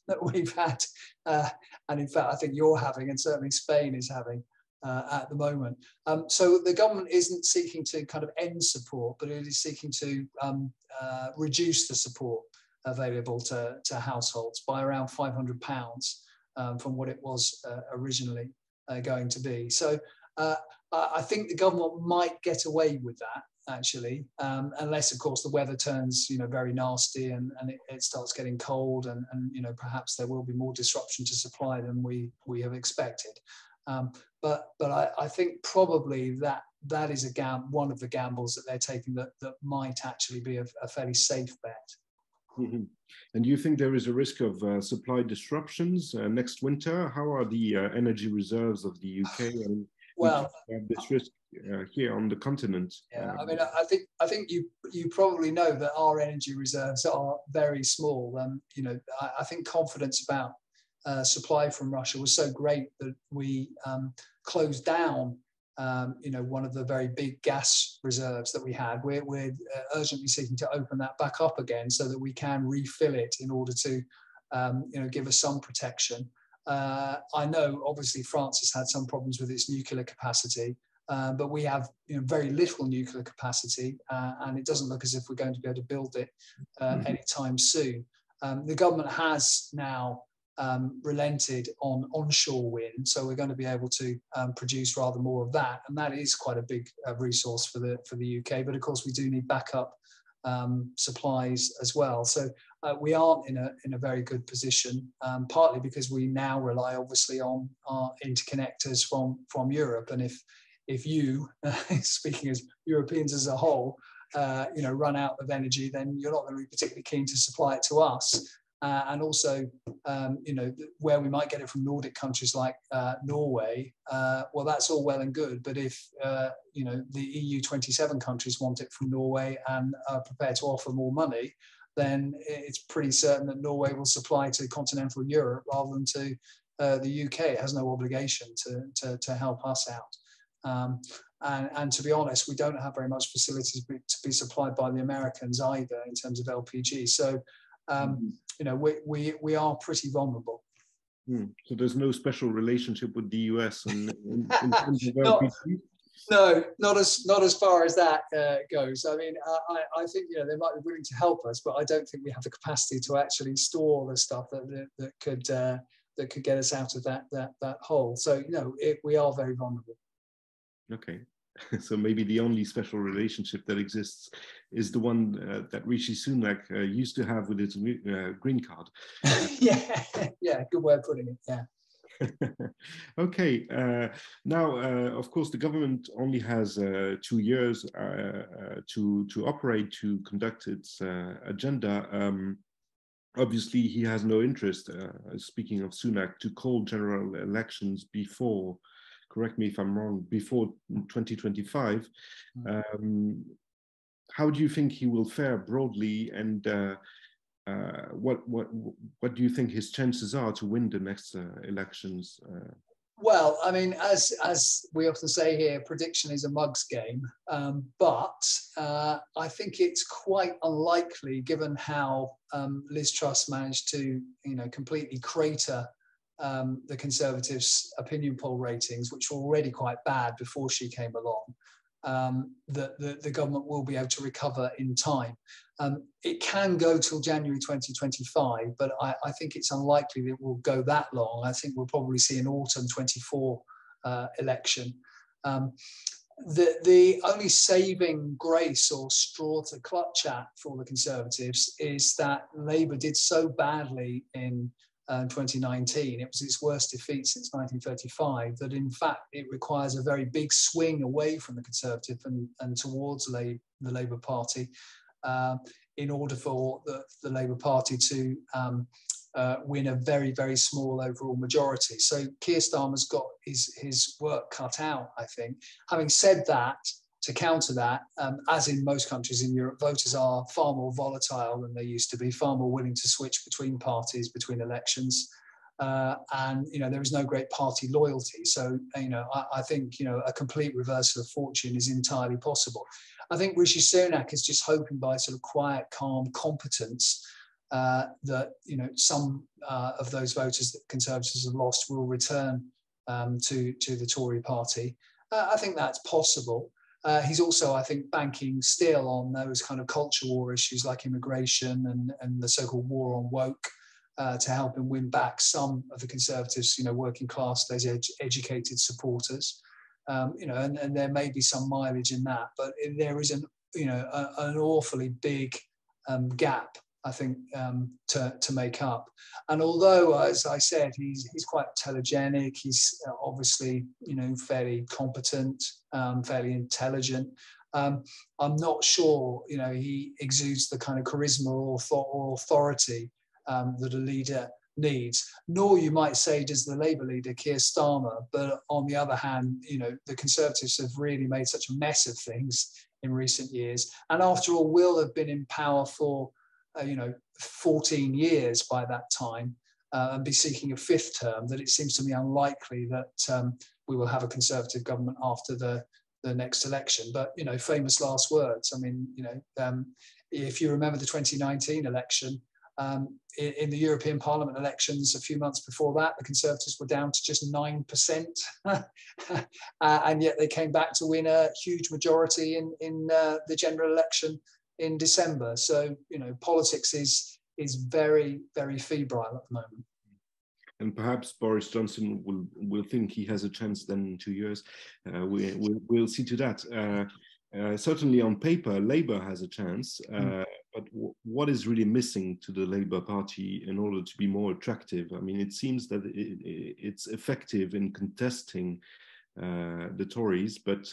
that we've had. And in fact, I think you're having, and certainly Spain is having at the moment. So the government isn't seeking to kind of end support, but it is seeking to reduce the support available to households by around £500 from what it was originally going to be. So I think the government might get away with that, actually, unless, of course, the weather turns, very nasty and it starts getting cold and perhaps there will be more disruption to supply than we have expected. But I think probably that is one of the gambles that they're taking that might actually be a fairly safe bet. Mm-hmm. And do you think there is a risk of supply disruptions next winter? How are the energy reserves of the UK? And well, this risk here on the continent. Yeah, I mean, I think you probably know that our energy reserves are very small. I think confidence about supply from Russia was so great that we closed down one of the very big gas reserves that we had. We're urgently seeking to open that back up again so that we can refill it in order to, give us some protection. I know, obviously, France has had some problems with its nuclear capacity, but we have very little nuclear capacity, and it doesn't look as if we're going to be able to build it anytime soon. The government has now relented on onshore wind, so we're going to be able to produce rather more of that, and that is quite a big resource for the UK. But of course, we do need backup supplies as well. So we aren't in a very good position, partly because we now rely obviously on our interconnectors from Europe, and if you, speaking as Europeans as a whole, run out of energy, then you're not going to be particularly keen to supply it to us. And also, where we might get it from Nordic countries like Norway, well, that's all well and good. But if, the EU 27 countries want it from Norway and are prepared to offer more money, then it's pretty certain that Norway will supply to continental Europe rather than to the UK. It has no obligation to help us out. And to be honest, we don't have very much facilities to be supplied by the Americans either in terms of LPG. So, we are pretty vulnerable. So there's no special relationship with the US in terms of LPG? No, not as far as that goes. I mean, I think they might be willing to help us, but I don't think we have the capacity to actually store all the stuff that could get us out of that hole. So we are very vulnerable. Okay. So maybe the only special relationship that exists is the one that Rishi Sunak used to have with his green card. Yeah, good way of putting it. Yeah. Okay. Now, of course, the government only has 2 years to operate, to conduct its agenda. Obviously, he has no interest, speaking of Sunak, to call general elections before, correct me if I'm wrong, before 2025. How do you think he will fare broadly, and what do you think his chances are to win the next elections? Well, I mean, as we often say here, prediction is a mug's game, but I think it's quite unlikely, given how Liz Truss managed to, completely crater the Conservatives' opinion poll ratings, which were already quite bad before she came along, that the government will be able to recover in time. It can go till January 2025, but I think it's unlikely that it will go that long. I think we'll probably see an autumn 24 election. the only saving grace or straw to clutch at for the Conservatives is that Labour did so badly in 2019, it was its worst defeat since 1935, that in fact it requires a very big swing away from the Conservative and towards the Labour Party in order for the Labour Party to win a very, very small overall majority. So Keir Starmer's got his work cut out, I think. Having said that, to counter that, as in most countries in Europe, voters are far more volatile than they used to be, far more willing to switch between parties, between elections. And, there is no great party loyalty. So, I think, a complete reversal of fortune is entirely possible. I think Rishi Sunak is just hoping by sort of quiet, calm competence that, some of those voters that Conservatives have lost will return to the Tory party. I think that's possible. He's also, I think, banking still on those kind of culture war issues like immigration and the so-called war on woke to help him win back some of the Conservatives, working class, those educated supporters. And there may be some mileage in that, but there is an awfully big gap, I think, to make up. And although, as I said, he's quite telegenic, he's obviously, fairly competent, fairly intelligent. I'm not sure, he exudes the kind of charisma or authority that a leader needs, nor you might say does the Labour leader Keir Starmer. But on the other hand, the Conservatives have really made such a mess of things in recent years, and after all, will have been in power for 14 years by that time, and be seeking a fifth term, that it seems to me unlikely that we will have a Conservative government after the next election. But, famous last words. I mean, if you remember the 2019 election, in the European Parliament elections a few months before that, the Conservatives were down to just 9%. And yet they came back to win a huge majority in the general election in December. So, politics is very, very febrile at the moment. And perhaps Boris Johnson will think he has a chance then in 2 years. We'll see to that. Certainly on paper, Labour has a chance, but what is really missing to the Labour Party in order to be more attractive? I mean, it seems that it's effective in contesting the Tories, but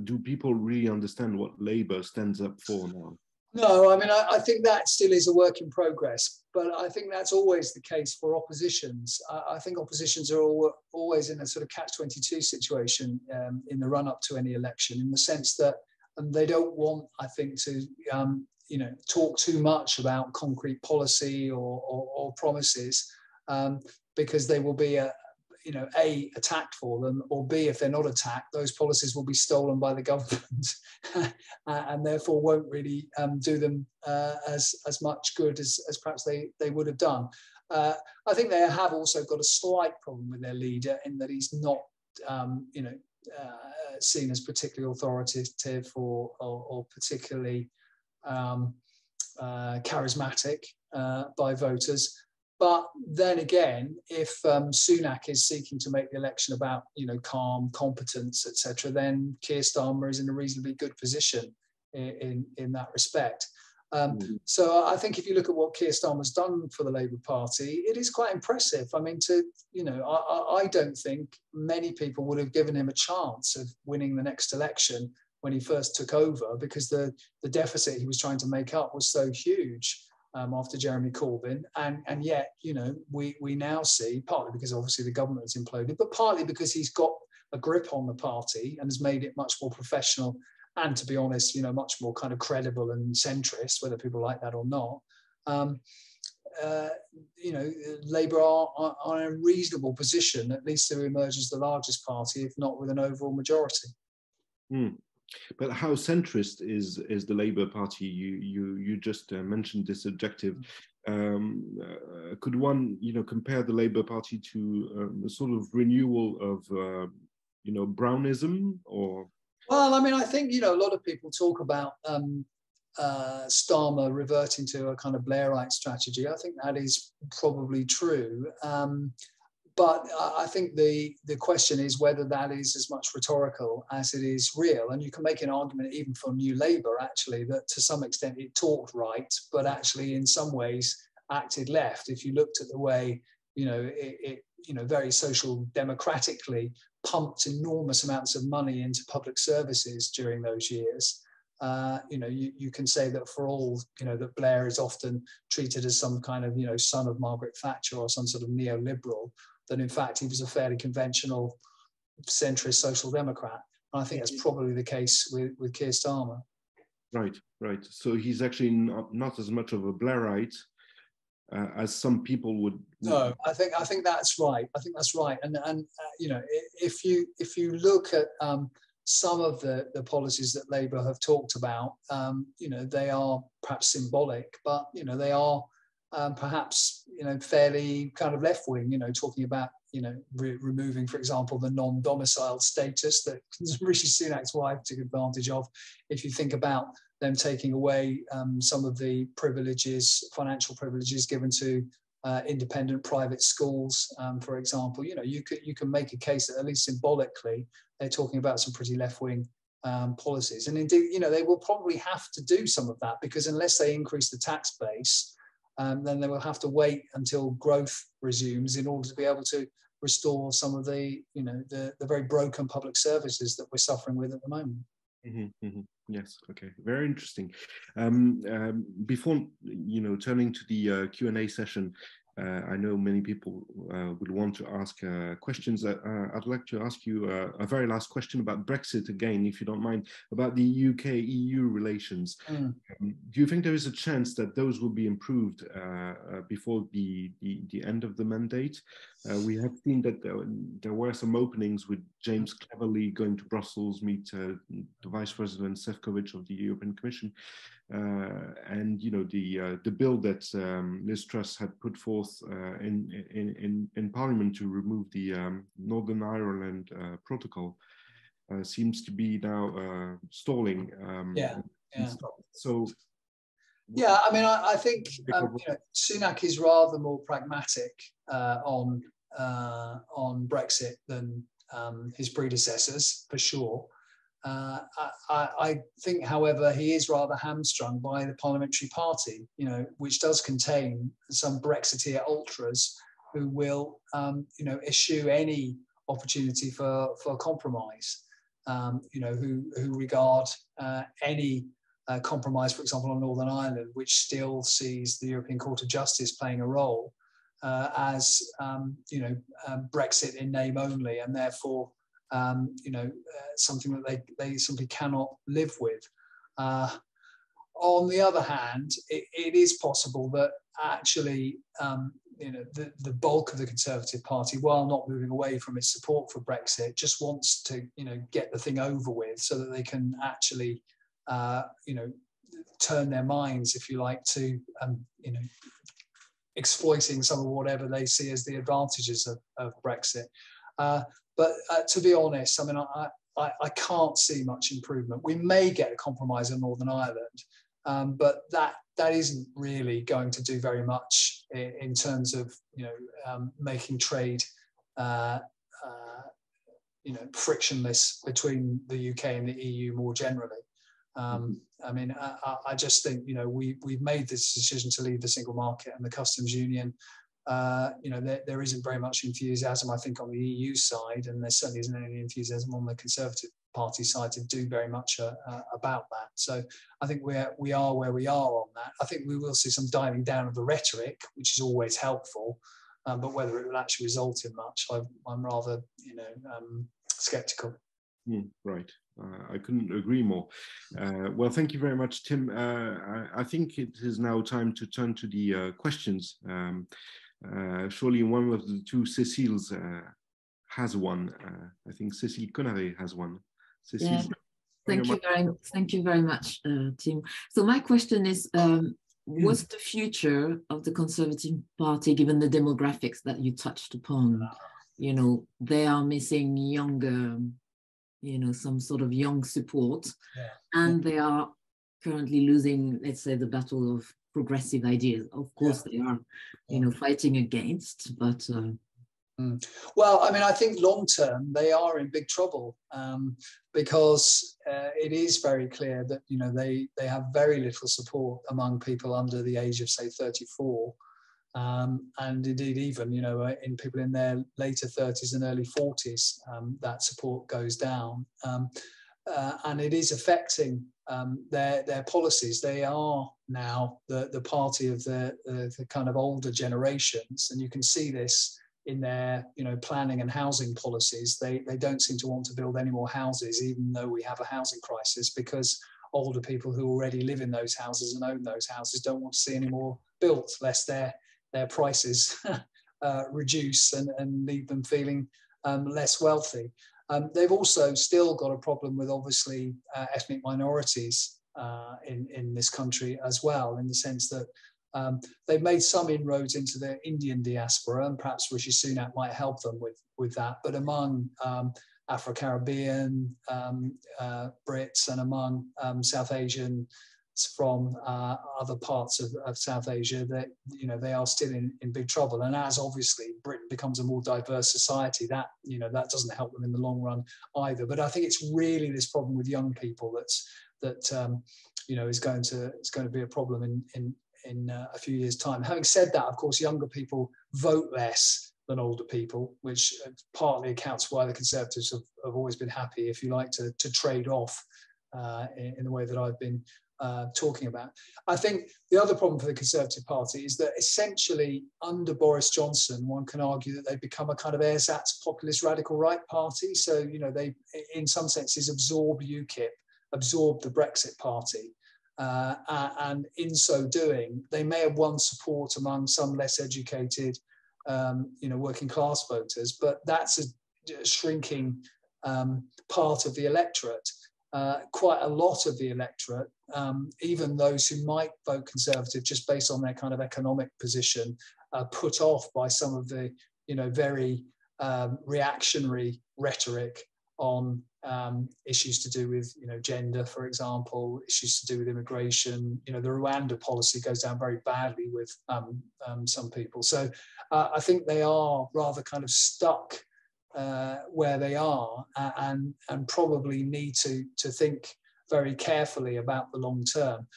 do people really understand what Labour stands up for now? No, I mean, I think that still is a work in progress, but I think that's always the case for oppositions. I think oppositions are always in a sort of catch-22 situation in the run-up to any election, in the sense that they don't want, I think, to talk too much about concrete policy or promises, because they will be A, attacked for them, or B, if they're not attacked, those policies will be stolen by the government and therefore won't really do them as much good as perhaps they would have done. I think they have also got a slight problem with their leader in that he's not, seen as particularly authoritative or particularly charismatic by voters. But then again, if Sunak is seeking to make the election about, calm, competence, etc., then Keir Starmer is in a reasonably good position in that respect. So I think if you look at what Keir Starmer's done for the Labour Party, it is quite impressive. I mean, I don't think many people would have given him a chance of winning the next election when he first took over, because the deficit he was trying to make up was so huge. After Jeremy Corbyn, and yet, we now see, partly because obviously the government has imploded, but partly because he's got a grip on the party and has made it much more professional and, to be honest, much more kind of credible and centrist, whether people like that or not. Labour are in a reasonable position, at least to emerge as the largest party, if not with an overall majority. But how centrist is the Labour Party? You just mentioned this adjective. Could one, compare the Labour Party to a sort of renewal of, Brownism, or? Well, I mean, I think a lot of people talk about Starmer reverting to a kind of Blairite strategy. I think that is probably true. but I think the question is whether that is as much rhetorical as it is real. And you can make an argument even for New Labour, actually, that to some extent it talked right, but actually in some ways acted left. If you looked at the way, it very social democratically pumped enormous amounts of money into public services during those years. You can say that for all, that Blair is often treated as some kind of, son of Margaret Thatcher or some sort of neoliberal, that in fact he was a fairly conventional centrist social democrat. And I think that's probably the case with Keir Starmer. Right. So he's actually not as much of a Blairite as some people would. No, I think that's right. And if you look at some of the policies that Labour have talked about, they are perhaps symbolic, but they are perhaps fairly kind of left wing. Talking about removing, for example, the non-domiciled status that Rishi Sunak's wife took advantage of. If you think about them taking away some of the privileges, financial privileges given to independent private schools, for example, you can make a case that at least symbolically they're talking about some pretty left-wing policies. And indeed, they will probably have to do some of that, because unless they increase the tax base, then they will have to wait until growth resumes in order to be able to restore some of the very broken public services that we're suffering with at the moment. Mm-hmm, mm-hmm. Yes. Okay. Very interesting. Before turning to the Q&A session, I know many people would want to ask questions. I'd like to ask you a very last question about Brexit again, if you don't mind, about the UK-EU relations. Do you think there is a chance that those will be improved before the end of the mandate? We have seen that there were some openings with James Cleverly going to Brussels, meet the Vice President Šefčovič of the European Commission, and the bill that Liz Truss had put forth in Parliament to remove the Northern Ireland protocol seems to be now stalling. So. Yeah, I mean, I think Sunak is rather more pragmatic on Brexit than his predecessors, for sure. I think, however, he is rather hamstrung by the parliamentary party, which does contain some Brexiteer ultras who will, eschew any opportunity for compromise, who regard any compromise, for example, on Northern Ireland, which still sees the European Court of Justice playing a role as, Brexit in name only, and therefore, something that they simply cannot live with. On the other hand, it is possible that actually, the bulk of the Conservative Party, while not moving away from its support for Brexit, just wants to, get the thing over with so that they can actually, turn their minds, if you like, to, exploiting some of whatever they see as the advantages of Brexit. But to be honest, I mean, I can't see much improvement. We may get a compromise on Northern Ireland, but that isn't really going to do very much in terms of making trade frictionless between the UK and the EU more generally. I mean, I just think we've made this decision to leave the single market and the customs union. There isn't very much enthusiasm, I think, on the EU side, and there certainly isn't any enthusiasm on the Conservative Party side to do very much about that. So I think we are where we are on that. I think we will see some dialing down of the rhetoric, which is always helpful, but whether it will actually result in much, I'm rather, sceptical. Right. I couldn't agree more. Well, thank you very much, Tim. I think it is now time to turn to the questions. Surely one of the two Céciles has one. I think Cécile Conaré has one. Cécile, yeah. Thank you very much, Tim. So my question is, what's the future of the Conservative Party given the demographics that you touched upon? They are missing younger, some sort of young support, and they are currently losing, let's say, the battle of progressive ideas. Of course, they are, fighting against, but Well, I mean, I think long term they are in big trouble because it is very clear that, you know, they have very little support among people under the age of, say, 34. And indeed, even, you know, in people in their later 30s and early 40s, that support goes down. And it is affecting their policies. They are now the party of the kind of older generations. And you can see this in their, you know, planning and housing policies. They don't seem to want to build any more houses, even though we have a housing crisis, because older people who already live in those houses and own those houses don't want to see any more built, lest their prices reduce and leave them feeling less wealthy. They've also still got a problem with, obviously, ethnic minorities in this country as well, in the sense that they've made some inroads into the Indian diaspora, and perhaps Rishi Sunak might help them with that. But among Afro-Caribbean Brits and among South Asian from other parts of South Asia, that, you know, they are still in big trouble. And as obviously Britain becomes a more diverse society, that, you know, that doesn't help them in the long run either. But I think it's really this problem with young people that you know, is going to be a problem in a few years' time. Having said that, of course, younger people vote less than older people, which partly accounts for why the Conservatives have always been happy, if you like, to trade off in the way that I've been talking about. I think the other problem for the Conservative Party is that essentially under Boris Johnson, one can argue that they've become a kind of ersatz populist radical right party. So, you know, they in some senses absorb UKIP, absorb the Brexit Party. And in so doing, they may have won support among some less educated, you know, working class voters, but that's a shrinking part of the electorate. Quite a lot of the electorate, even those who might vote Conservative just based on their kind of economic position, are put off by some of the, you know, very reactionary rhetoric on issues to do with, you know, gender, for example, issues to do with immigration. You know, the Rwanda policy goes down very badly with some people. So I think they are rather kind of stuck where they are, and probably need to think very carefully about the long term.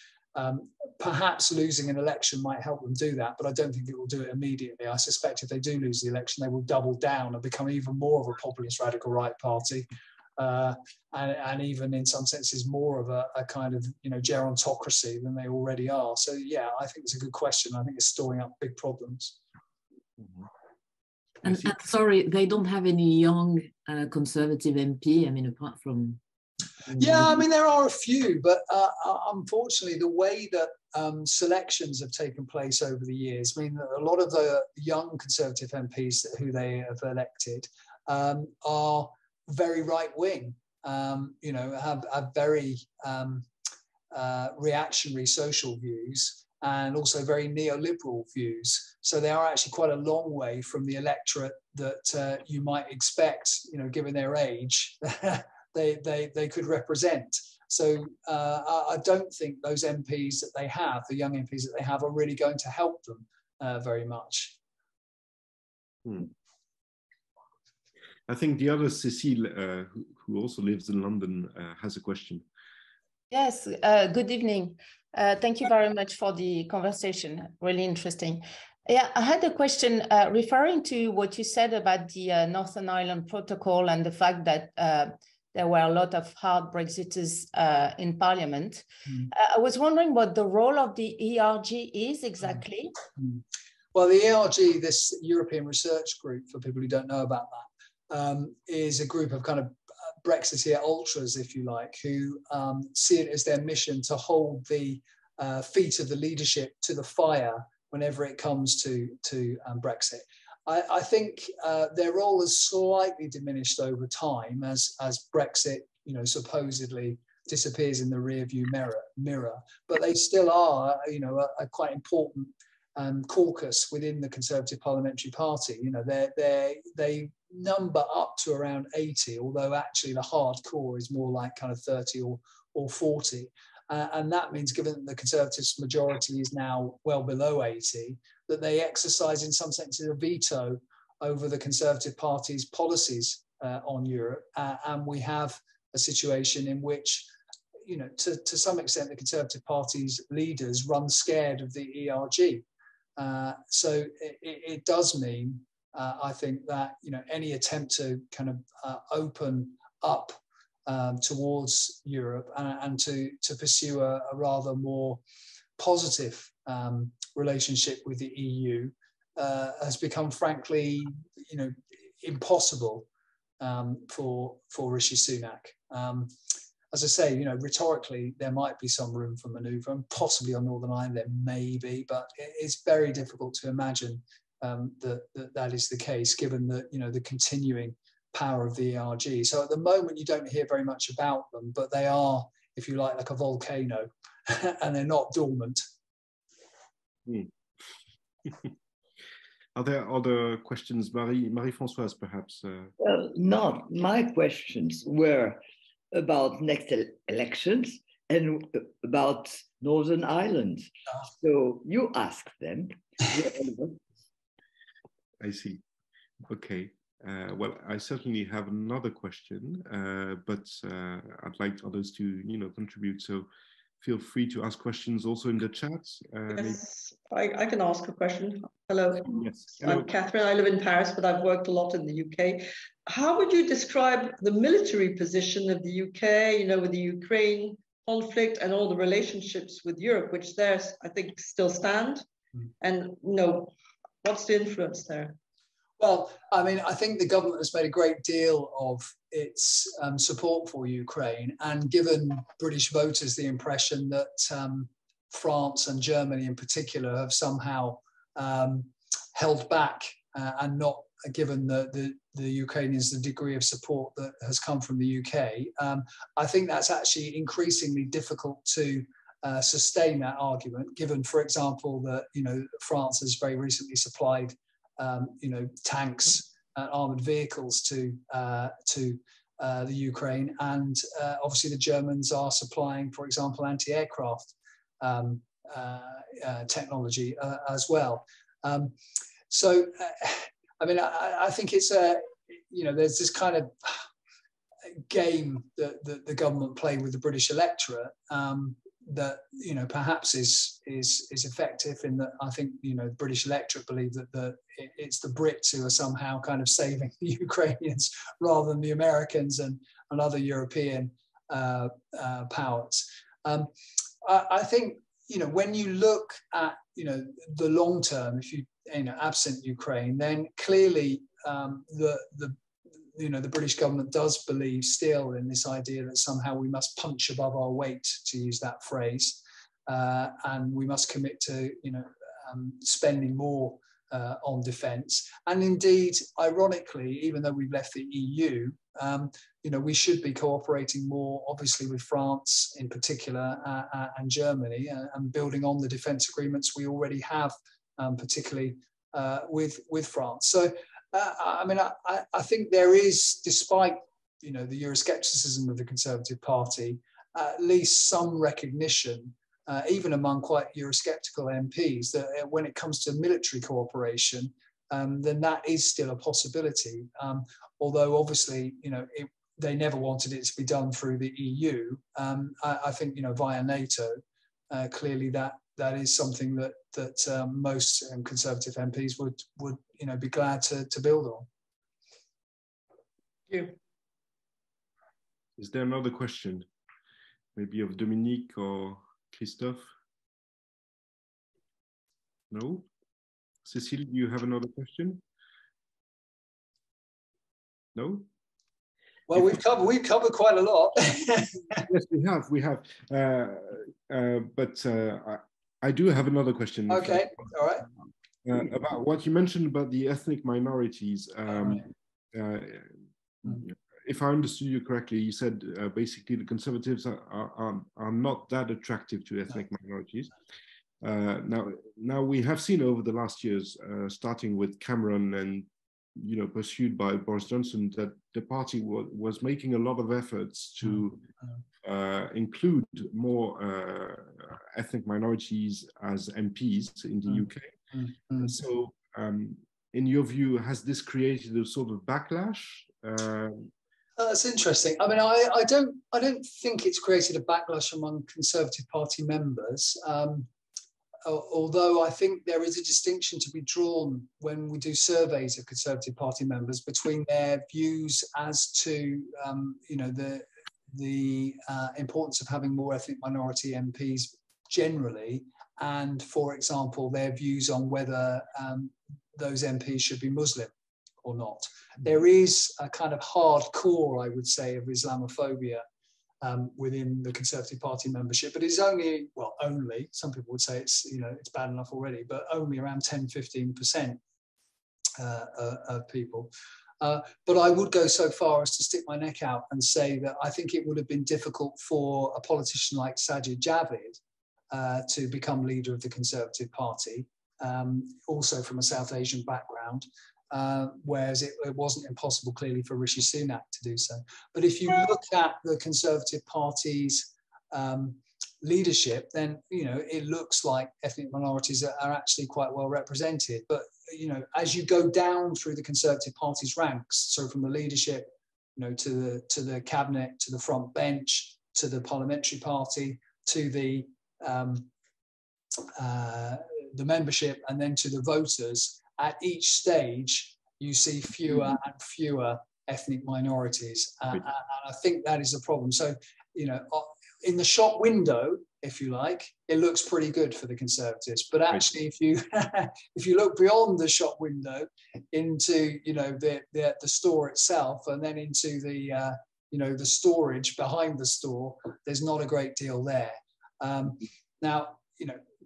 Perhaps losing an election might help them do that, but I don't think it will do it immediately. I suspect if they do lose the election, they will double down and become even more of a populist radical right party, and even in some senses more of a kind of, you know, gerontocracy than they already are. So yeah, I think it's a good question. I think it's storing up big problems. Mm-hmm. And sorry, they don't have any young Conservative MP, I mean, apart from... Yeah, I mean, there are a few, but unfortunately, the way that selections have taken place over the years, I mean, a lot of the young Conservative MPs who they have elected are very right-wing, you know, have very reactionary social views, and also very neoliberal views. So they are actually quite a long way from the electorate that you might expect, you know, given their age, they could represent. So I don't think those MPs that they have, the young MPs that they have, are really going to help them very much. I think the other Cecile, who also lives in London, has a question. Yes, good evening. Thank you very much for the conversation. Really interesting. Yeah, I had a question referring to what you said about the Northern Ireland Protocol and the fact that there were a lot of hard Brexiters in Parliament. I was wondering what the role of the ERG is exactly. Well, the ERG, this European Research Group, for people who don't know about that, is a group of kind of Brexiteer ultras, if you like, who see it as their mission to hold the feet of the leadership to the fire whenever it comes to Brexit. I think their role has slightly diminished over time as Brexit, you know, supposedly disappears in the rearview mirror. But they still are, you know, a quite important caucus within the Conservative Parliamentary Party. You know, they number up to around 80, although actually the hardcore is more like kind of 30 or 40. And that means, given that the Conservatives' majority is now well below 80, that they exercise in some sense a veto over the Conservative Party's policies on Europe, and we have a situation in which, you know, to some extent, the Conservative Party's leaders run scared of the ERG. So it does mean, I think, that, you know, any attempt to kind of open up towards Europe and to pursue a rather more positive relationship with the EU has become, frankly, you know, impossible for Rishi Sunak. As I say, you know, rhetorically, there might be some room for manoeuvre, and possibly on Northern Ireland there may be, but it's very difficult to imagine that is the case, given the, you know, the continuing power of the ERG. So at the moment, you don't hear very much about them, but they are, if you like a volcano, and they're not dormant. Are there other questions, Marie-Françoise, perhaps? Well, not. My questions were about next elections and about Northern Ireland. So you asked them. I see. Okay. Well, I certainly have another question, but I'd like others to, you know, contribute. So feel free to ask questions also in the chat. Yes, I can ask a question. Hello. Yes. Hello. I'm Catherine. I live in Paris, but I've worked a lot in the UK. How would you describe the military position of the UK, you know, with the Ukraine conflict and all the relationships with Europe, which there's, I think, still stand? And, you know, what's the influence there? Well, I mean, I think the government has made a great deal of its support for Ukraine and given British voters the impression that France and Germany in particular have somehow held back and not given the Ukrainians the degree of support that has come from the UK. I think that's actually increasingly difficult to sustain that argument, given, for example, that, you know, France has very recently supplied you know, tanks and armored vehicles to the Ukraine, and obviously the Germans are supplying, for example, anti-aircraft technology as well. So, I mean, I think it's you know, there's this kind of game that the government play with the British electorate that, you know, perhaps is effective in that I think, you know, the British electorate believe that it's the Brits who are somehow kind of saving the Ukrainians rather than the Americans and other European powers. I think, you know, when you look at, you know, the long term, if you know, absent Ukraine, then clearly you know, the British government does believe still in this idea that somehow we must punch above our weight, to use that phrase, and we must commit to, you know, spending more on defence. And indeed, ironically, even though we've left the EU, you know, we should be cooperating more, obviously, with France in particular and Germany, and building on the defence agreements we already have, particularly with France. So. I mean, I think there is, despite, you know, the Euroscepticism of the Conservative Party, at least some recognition, even among quite Eurosceptical MPs, that when it comes to military cooperation, then that is still a possibility. Although obviously, you know, they never wanted it to be done through the EU. I think, you know, via NATO, clearly that is something that most Conservative MPs would you know, be glad to build on. Thank you. Is there another question? Maybe of Dominique or Christophe? No? Cécile, do you have another question? No? Well, we've covered quite a lot. Yes, we have. But I do have another question. Okay, all right. About what you mentioned about the ethnic minorities. If I understood you correctly, you said basically the Conservatives are not that attractive to ethnic minorities. Now we have seen over the last years, starting with Cameron and, you know, pursued by Boris Johnson, that the party was making a lot of efforts to include more ethnic minorities as MPs in the UK. So in your view, has this created a sort of backlash? That's interesting. I mean, I don't think it's created a backlash among Conservative Party members. Although I think there is a distinction to be drawn when we do surveys of Conservative Party members between their views as to, the importance of having more ethnic minority MPs generally, and, for example, their views on whether those MPs should be Muslim or not. There is a kind of hardcore, I would say, of Islamophobia within the Conservative Party membership, but it's only, some people would say it's bad enough already, but only around 10-15% of people. But I would go so far as to stick my neck out and say that I think it would have been difficult for a politician like Sajid Javid to become leader of the Conservative Party, also from a South Asian background. Whereas it wasn't impossible, clearly, for Rishi Sunak to do so. But if you look at the Conservative Party's leadership, then it looks like ethnic minorities are actually quite well represented. But as you go down through the Conservative Party's ranks, so from the leadership, to the cabinet, to the front bench, to the parliamentary party, to the membership, and then to the voters. At each stage, you see fewer and fewer ethnic minorities, and I think that is a problem. So, in the shop window, if you like, it looks pretty good for the Conservatives. But actually, if you look beyond the shop window into the store itself, and then into the the storage behind the store, there's not a great deal there. Now,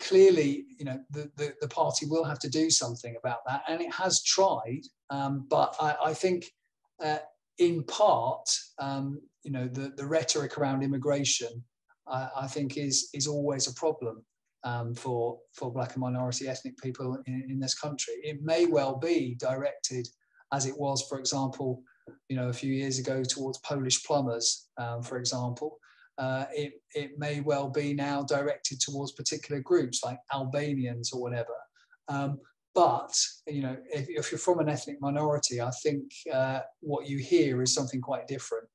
clearly, the party will have to do something about that, and it has tried. But I think, in part, the rhetoric around immigration, I think, is always a problem for Black and minority ethnic people in this country. It may well be directed, as it was, for example, a few years ago, towards Polish plumbers, for example. It may well be now directed towards particular groups like Albanians or whatever. But if you're from an ethnic minority, I think what you hear is something quite different.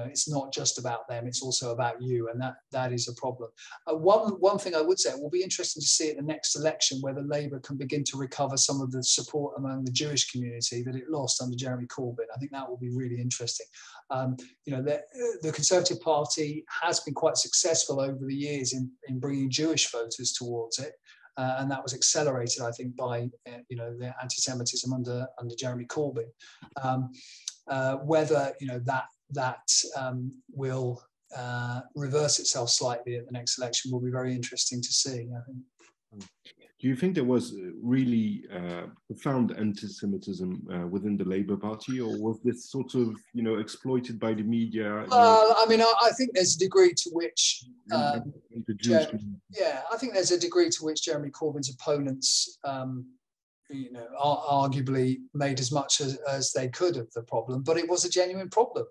It's not just about them; it's also about you, and that is a problem. One thing I would say, it will be interesting to see at the next election whether Labour can begin to recover some of the support among the Jewish community that it lost under Jeremy Corbyn. I think that will be really interesting. The Conservative Party has been quite successful over the years in bringing Jewish voters towards it. And that was accelerated, I think, by the anti-Semitism under Jeremy Corbyn. Whether that will reverse itself slightly at the next election will be very interesting to see, I think. Do you think there was really profound anti-Semitism within the Labour Party, or was this sort of exploited by the media? I think there's a degree to which the Jewish I think there's a degree to which Jeremy Corbyn's opponents arguably made as much as they could of the problem, but it was a genuine problem.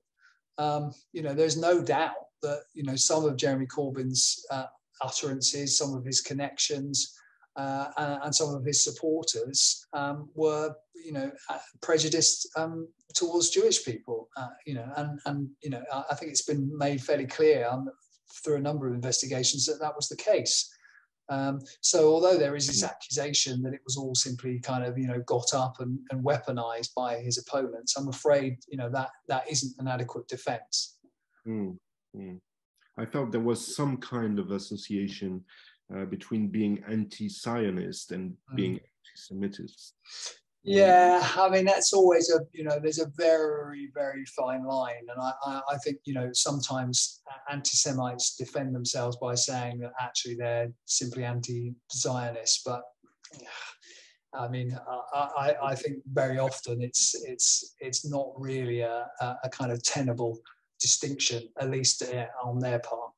There's no doubt that some of Jeremy Corbyn's utterances, some of his connections, and some of his supporters were, prejudiced towards Jewish people. I think it's been made fairly clear through a number of investigations that was the case. So although there is this accusation that it was all simply kind of got up and weaponized by his opponents, I'm afraid that isn't an adequate defense. I felt there was some kind of association between being anti-Zionist and being anti-Semitist. Yeah, I mean, that's always there's a very, very fine line. And I think, sometimes anti-Semites defend themselves by saying that actually they're simply anti-Zionist. But I mean, I think very often it's not really a kind of tenable distinction, at least on their part.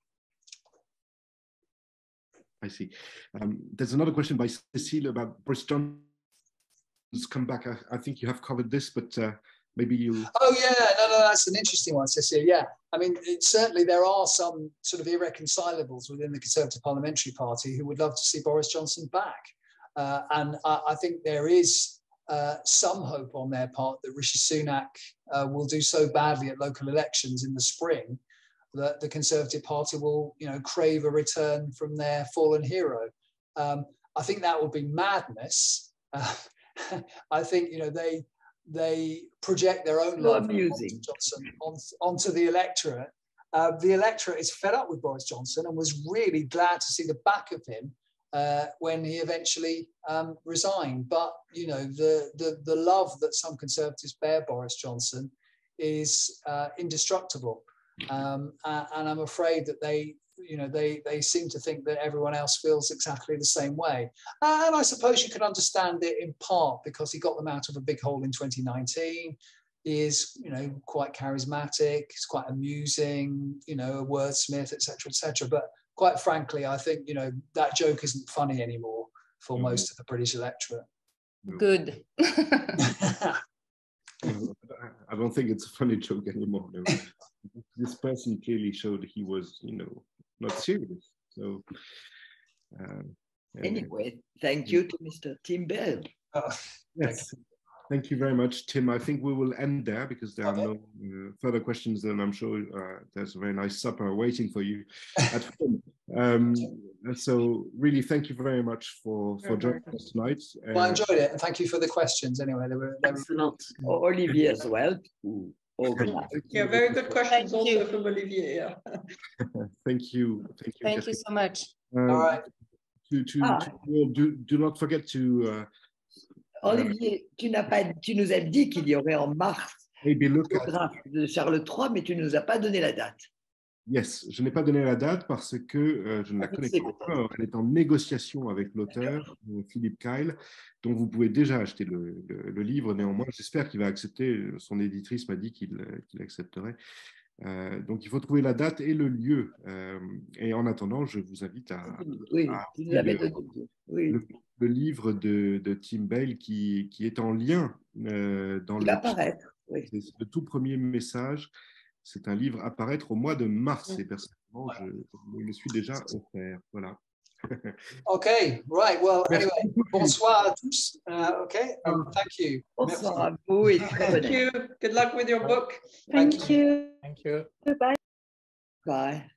I see. There's another question by Cecile about Boris Johnson's comeback. I think you have covered this, but maybe you... Oh, yeah. No, that's an interesting one, Cecile. Yeah. I mean, certainly there are some sort of irreconcilables within the Conservative Parliamentary Party who would love to see Boris Johnson back. And I think there is some hope on their part that Rishi Sunak will do so badly at local elections in the spring that the Conservative Party will, crave a return from their fallen hero. I think that would be madness. I think, they project their own love for Boris Johnson onto the electorate. The electorate is fed up with Boris Johnson and was really glad to see the back of him when he eventually resigned. But the love that some Conservatives bear Boris Johnson is indestructible, and I'm afraid that they seem to think that everyone else feels exactly the same way. And I suppose you can understand it in part because he got them out of a big hole in 2019. He is, quite charismatic. He's quite amusing, a wordsmith, etc. But quite frankly, I think, that joke isn't funny anymore for most of the British electorate. Good. I don't think it's a funny joke anymore. No. This person clearly showed he was, not serious. So, anyway, thank you to Mr. Tim Bale. Yes. Thank you very much, Tim. I think we will end there because there are no further questions, and I'm sure there's a very nice supper waiting for you at home. So really, thank you very much for joining us tonight. Well, I enjoyed it, and thank you for the questions anyway. They were Excellent. Olivier as well. Yeah, very good questions also from Olivier. Yeah. Thank you. Thank you so much. all right. Do not forget to. Olivier, tu nous as dit qu'il y aurait en mars Maybe look le graphe de Charles III, mais tu ne nous as pas donné la date. Yes, je n'ai pas donné la date parce que je ne la connais pas encore. Elle est en négociation avec l'auteur, Philippe Kyle, dont vous pouvez déjà acheter le livre. Néanmoins, j'espère qu'il va accepter. Son éditrice m'a dit qu'il accepterait. Donc, il faut trouver la date et le lieu. Et en attendant, je vous invite à le livre de Tim Bale qui est en lien dans le apparaître. Oui. C'est le tout premier message. C'est un livre à paraître au mois de mars. Et personnellement, je le suis déjà offert. Voilà. Okay, right. Well, anyway, bonsoir à tous. Okay, thank you. Bonsoir à vous et Thank you. Good luck with your book. Thank you. Thank you. Goodbye. Bye.